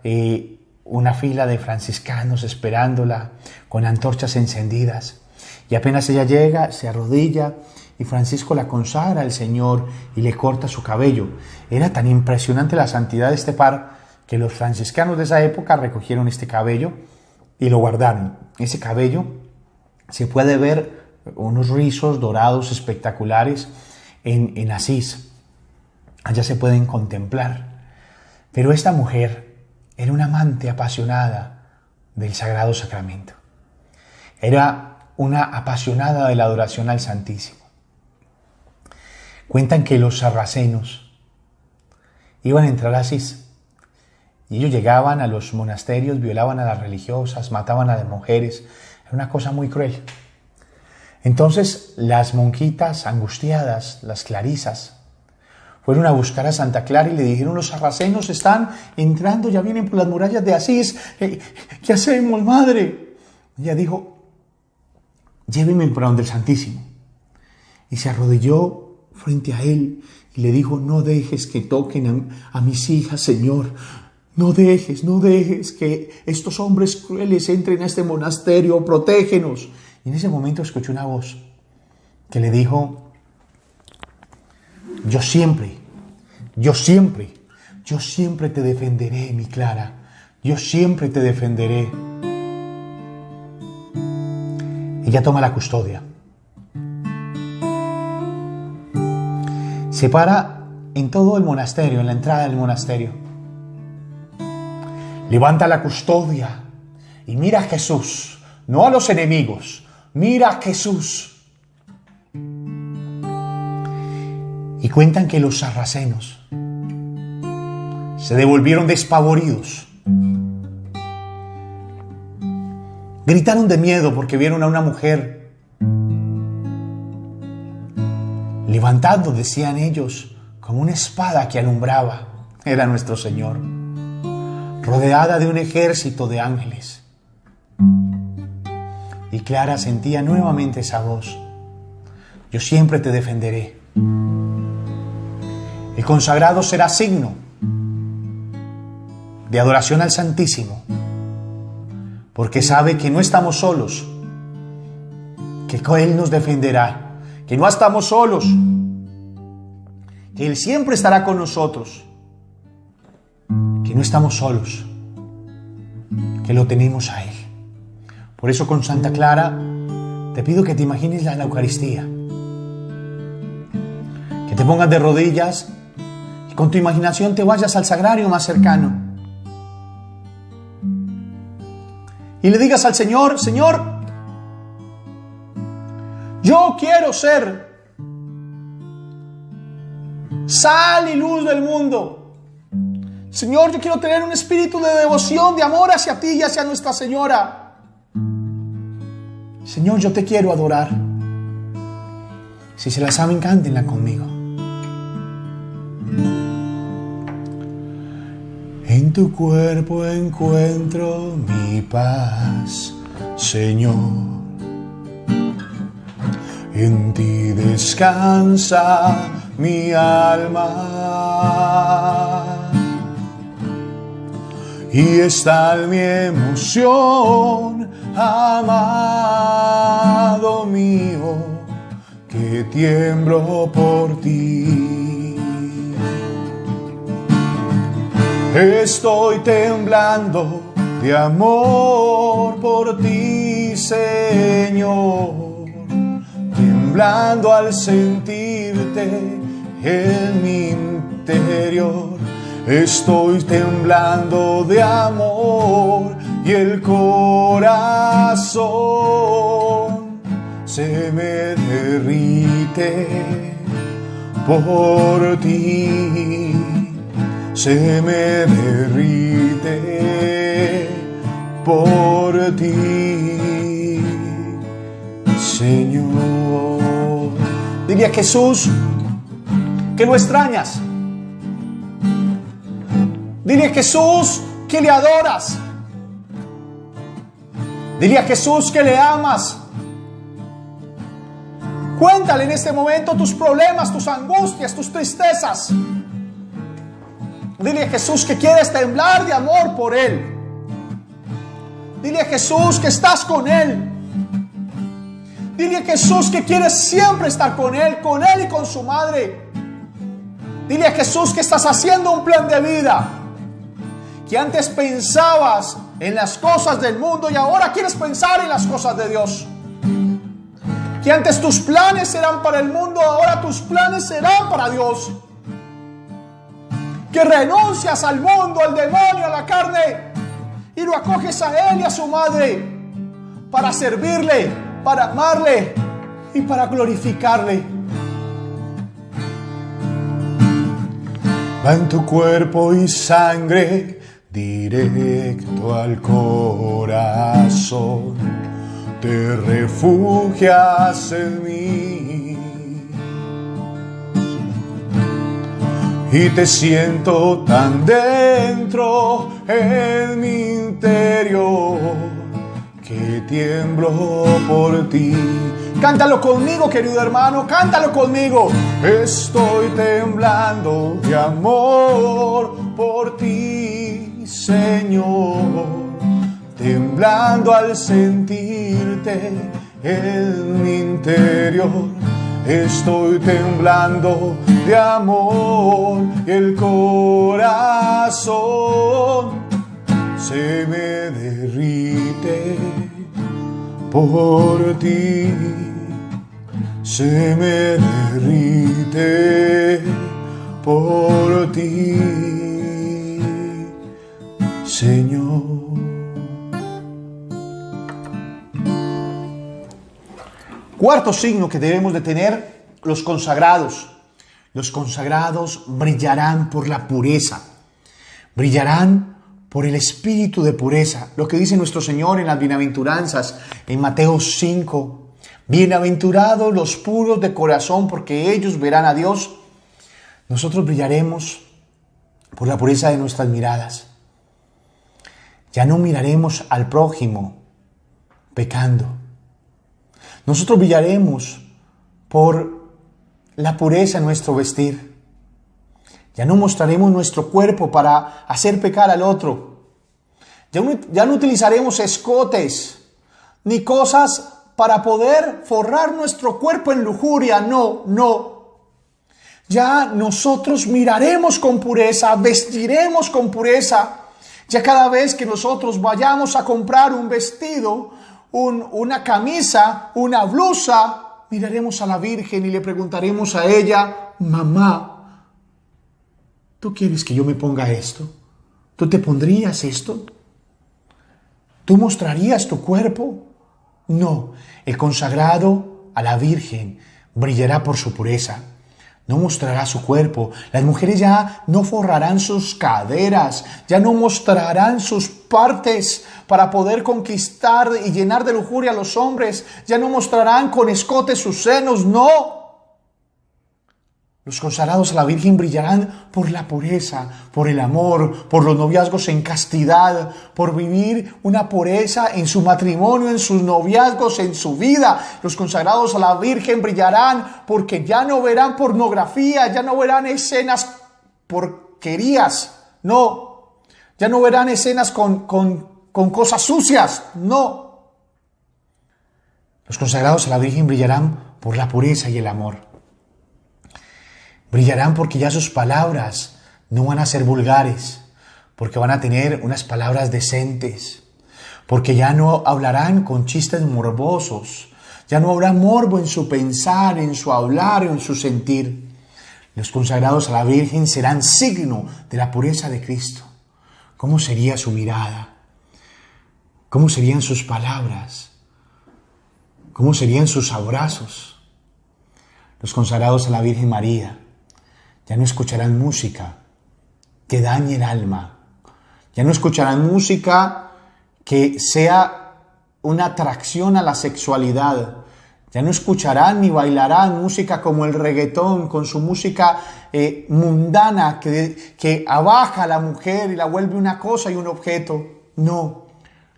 una fila de franciscanos esperándola con antorchas encendidas. Y apenas ella llega, se arrodilla y Francisco la consagra al Señor y le corta su cabello. Era tan impresionante la santidad de este par que los franciscanos de esa época recogieron este cabello y lo guardaron. Ese cabello se puede ver unos rizos dorados espectaculares en Asís. Allá se pueden contemplar. Pero esta mujer era una amante apasionada del Sagrado Sacramento. Era una apasionada de la adoración al Santísimo. Cuentan que los sarracenos iban a entrar a Asís y ellos llegaban a los monasterios, violaban a las religiosas, mataban a las mujeres. Era una cosa muy cruel. Entonces las monjitas angustiadas, las clarisas, fueron a buscar a Santa Clara y le dijeron: los sarracenos están entrando, ya vienen por las murallas de Asís. ¿Qué hacemos, madre? Ella dijo: llévenme para donde el Santísimo. Y se arrodilló frente a él y le dijo: no dejes que toquen a mis hijas, Señor. No dejes que estos hombres crueles entren a este monasterio, protégenos. Y en ese momento escuchó una voz que le dijo: yo siempre te defenderé, mi Clara. Yo siempre te defenderé. Ella toma la custodia. Se para en todo el monasterio, en la entrada del monasterio. Levanta la custodia y mira a Jesús, no a los enemigos. Mira a Jesús. Y cuentan que los sarracenos se devolvieron despavoridos. Gritaron de miedo porque vieron a una mujer levantando, decían ellos, como una espada que alumbraba. Era nuestro Señor, rodeada de un ejército de ángeles. Y Clara sentía nuevamente esa voz: yo siempre te defenderé. El consagrado será signo de adoración al Santísimo, porque sabe que no estamos solos, que Él nos defenderá, que no estamos solos, que Él siempre estará con nosotros, que no estamos solos, que lo tenemos a Él. Por eso con Santa Clara te pido que te imagines la Eucaristía, que te pongas de rodillas y con tu imaginación te vayas al sagrario más cercano y le digas al Señor: Señor, yo quiero ser sal y luz del mundo. Señor, yo quiero tener un espíritu de devoción, de amor hacia ti y hacia Nuestra Señora. Señor, yo te quiero adorar. Si se la saben, cántenla conmigo. En tu cuerpo encuentro mi paz, Señor. En ti descansa mi alma. Y está mi emoción, amado mío, que tiemblo por ti. Estoy temblando de amor por ti, Señor, temblando al sentirte en mi interior. Estoy temblando de amor y el corazón se me derrite por ti, se me derrite por ti, Señor. Dile a Jesús que lo extrañas. Dile a Jesús que le adoras. Dile a Jesús que le amas. Cuéntale en este momento tus problemas, tus angustias, tus tristezas. Dile a Jesús que quieres temblar de amor por Él. Dile a Jesús que estás con Él. Dile a Jesús que quieres siempre estar con Él y con su madre. Dile a Jesús que estás haciendo un plan de vida, que antes pensabas en las cosas del mundo y ahora quieres pensar en las cosas de Dios. Que antes tus planes eran para el mundo, ahora tus planes serán para Dios. Que renuncias al mundo, al demonio, a la carne y lo acoges a Él y a su madre para servirle, para amarle y para glorificarle. Va en tu cuerpo y sangre directo al corazón, te refugias en mí y te siento tan dentro en mi interior que tiemblo por ti. Cántalo conmigo, querido hermano, cántalo conmigo. Estoy temblando de amor por ti, Señor, temblando al sentirte en mi interior. Estoy temblando de amor y el corazón se me derrite por ti, se me derrite por ti, Señor. Cuarto signo que debemos de tener: los consagrados. Los consagrados brillarán por la pureza, brillarán por el espíritu de pureza. Lo que dice nuestro Señor en las bienaventuranzas, en Mateo 5. Bienaventurados los puros de corazón, porque ellos verán a Dios. Nosotros brillaremos por la pureza de nuestras miradas. Ya no miraremos al prójimo pecando. Nosotros brillaremos por la pureza en nuestro vestir. Ya no mostraremos nuestro cuerpo para hacer pecar al otro. Ya no utilizaremos escotes ni cosas para poder forrar nuestro cuerpo en lujuria. No. Ya nosotros miraremos con pureza, vestiremos con pureza. Ya cada vez que nosotros vayamos a comprar un vestido, una camisa, una blusa, miraremos a la Virgen y le preguntaremos a ella: mamá, ¿tú quieres que yo me ponga esto? ¿Tú te pondrías esto? ¿Tú mostrarías tu cuerpo? No, el consagrado a la Virgen brillará por su pureza. No mostrará su cuerpo. Las mujeres ya no forrarán sus caderas, ya no mostrarán sus partes para poder conquistar y llenar de lujuria a los hombres. Ya no mostrarán con escote sus senos, no. Los consagrados a la Virgen brillarán por la pureza, por el amor, por los noviazgos en castidad, por vivir una pureza en su matrimonio, en sus noviazgos, en su vida. Los consagrados a la Virgen brillarán porque ya no verán pornografía, ya no verán escenas porquerías, no. Ya no verán escenas con cosas sucias, no. Los consagrados a la Virgen brillarán por la pureza y el amor. Brillarán porque ya sus palabras no van a ser vulgares, porque van a tener unas palabras decentes, porque ya no hablarán con chistes morbosos, ya no habrá morbo en su pensar, en su hablar o en su sentir. Los consagrados a la Virgen serán signo de la pureza de Cristo. ¿Cómo sería su mirada? ¿Cómo serían sus palabras? ¿Cómo serían sus abrazos? Los consagrados a la Virgen María ya no escucharán música que dañe el alma. Ya no escucharán música que sea una atracción a la sexualidad. Ya no escucharán ni bailarán música como el reggaetón, con su música mundana que abaja a la mujer y la vuelve una cosa y un objeto. No.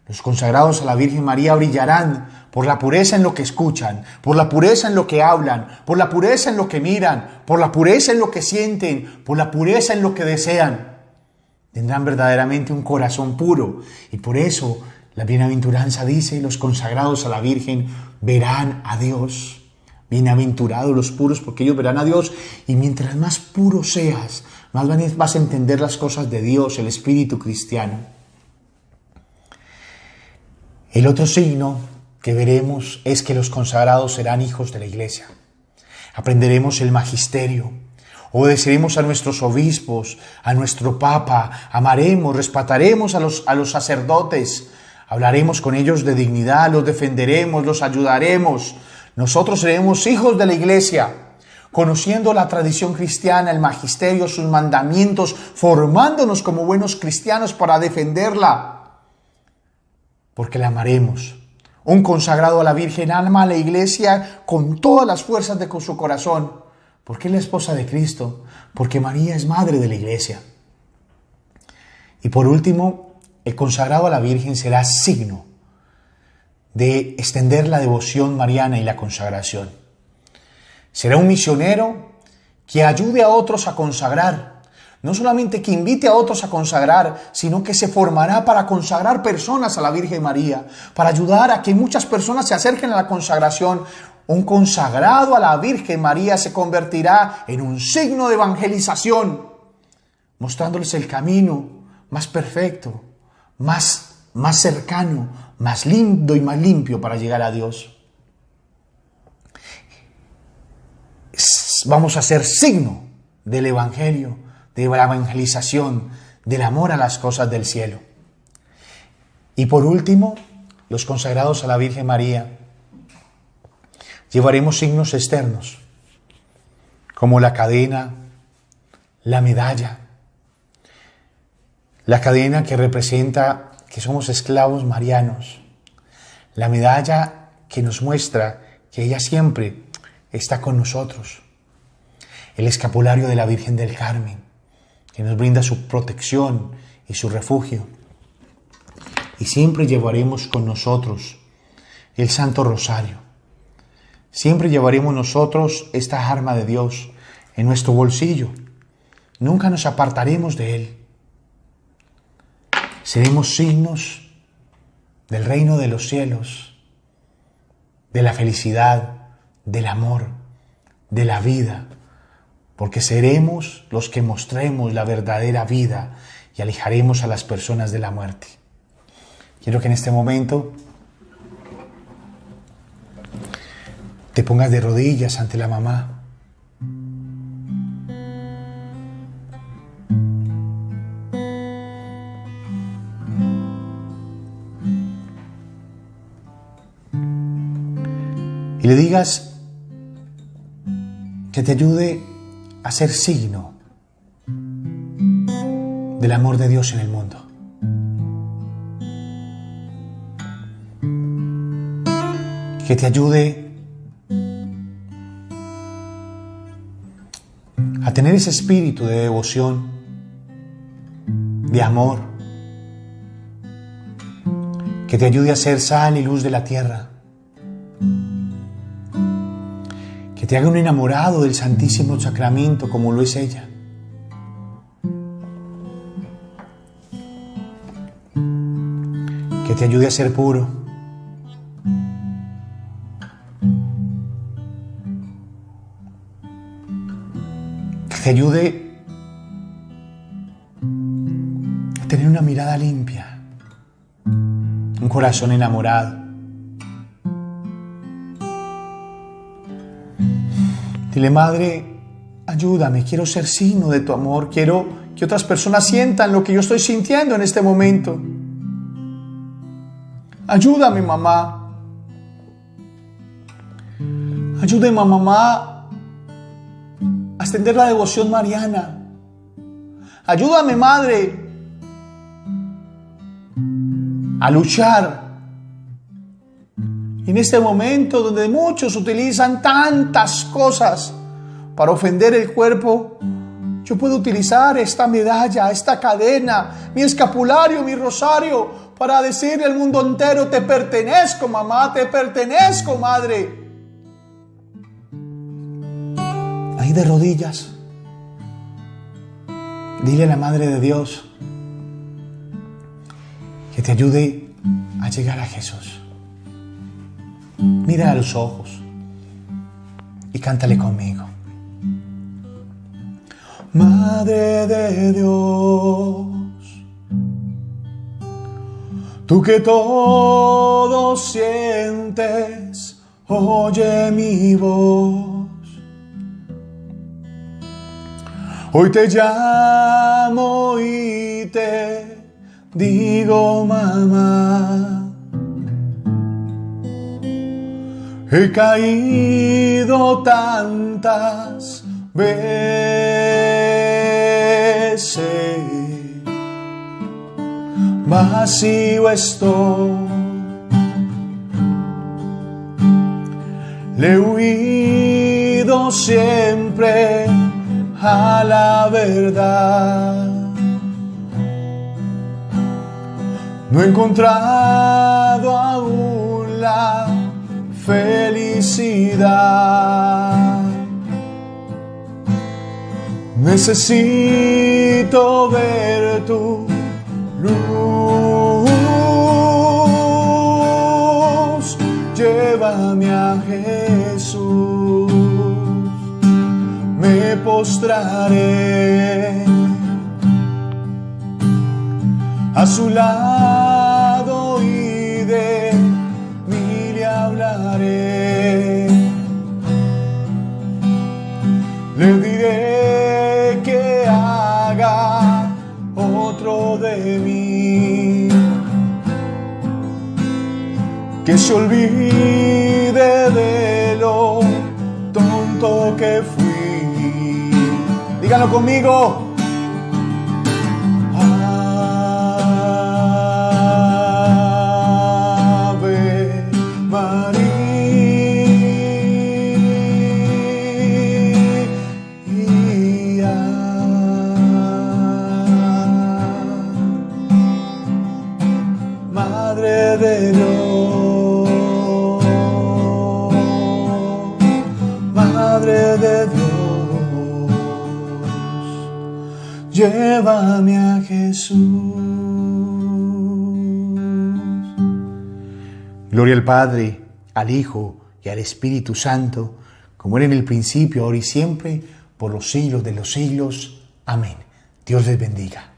Los consagrados a la Virgen María brillarán por la pureza en lo que escuchan, por la pureza en lo que hablan, por la pureza en lo que miran, por la pureza en lo que sienten, por la pureza en lo que desean. Tendrán verdaderamente un corazón puro y por eso la bienaventuranza dice: los consagrados a la Virgen verán a Dios. Bienaventurados los puros, porque ellos verán a Dios. Y mientras más puro seas, más vas a entender las cosas de Dios, el espíritu cristiano. El otro signo que veremos es que los consagrados serán hijos de la Iglesia. Aprenderemos el magisterio, obedeceremos a nuestros obispos, a nuestro Papa, amaremos, respetaremos a los sacerdotes, hablaremos con ellos de dignidad, los defenderemos, los ayudaremos. Nosotros seremos hijos de la Iglesia, conociendo la tradición cristiana, el magisterio, sus mandamientos, formándonos como buenos cristianos para defenderla, porque la amaremos. Un consagrado a la Virgen ama a la Iglesia con todas las fuerzas de su corazón, porque es la esposa de Cristo, porque María es madre de la Iglesia. Y por último, el consagrado a la Virgen será signo de extender la devoción mariana y la consagración. Será un misionero que ayude a otros a consagrar. No solamente que invite a otros a consagrar, sino que se formará para consagrar personas a la Virgen María, para ayudar a que muchas personas se acerquen a la consagración. Un consagrado a la Virgen María se convertirá en un signo de evangelización, mostrándoles el camino más perfecto, más cercano, más lindo y más limpio para llegar a Dios. Vamos a ser signo del Evangelio, de la evangelización, del amor a las cosas del cielo. Y por último, los consagrados a la Virgen María llevaremos signos externos, como la cadena, la medalla, la cadena que representa que somos esclavos marianos, la medalla que nos muestra que ella siempre está con nosotros, el escapulario de la Virgen del Carmen, que nos brinda su protección y su refugio. Y siempre llevaremos con nosotros el Santo Rosario. Siempre llevaremos nosotros esta arma de Dios en nuestro bolsillo. Nunca nos apartaremos de Él. Seremos signos del reino de los cielos, de la felicidad, del amor, de la vida, porque seremos los que mostremos la verdadera vida y alejaremos a las personas de la muerte. Quiero que en este momento te pongas de rodillas ante la mamá. Y le digas que te ayude a ser signo del amor de Dios en el mundo. Que te ayude a tener ese espíritu de devoción, de amor, que te ayude a ser sal y luz de la tierra, que te haga un enamorado del Santísimo Sacramento como lo es ella. Que te ayude a ser puro. Que te ayude a tener una mirada limpia, un corazón enamorado. Dile, Madre, ayúdame, quiero ser signo de tu amor, quiero que otras personas sientan lo que yo estoy sintiendo en este momento. Ayúdame, mamá. Ayúdame, mamá, a extender la devoción mariana. Ayúdame, Madre, a luchar en este momento donde muchos utilizan tantas cosas para ofender el cuerpo. Yo puedo utilizar esta medalla, esta cadena, mi escapulario, mi rosario, para decirle al mundo entero: te pertenezco, mamá, te pertenezco, madre. Ahí de rodillas, dile a la Madre de Dios que te ayude a llegar a Jesús. Mira a los ojos y cántale conmigo. Madre de Dios, tú que todo sientes, oye mi voz. Hoy te llamo y te digo, mamá. He caído tantas veces, vacío estoy, le he huido siempre a la verdad. No he encontrado aún la felicidad. Necesito ver tu luz. Llévame a Jesús. Me postraré a su lado y de mí le hablaré. Le diré que haga otro de mí, que se olvide de lo tonto que fui. Díganlo conmigo. de Dios, llévame a Jesús. Gloria al Padre, al Hijo y al Espíritu Santo, como era en el principio, ahora y siempre, por los siglos de los siglos. Amén. Dios les bendiga.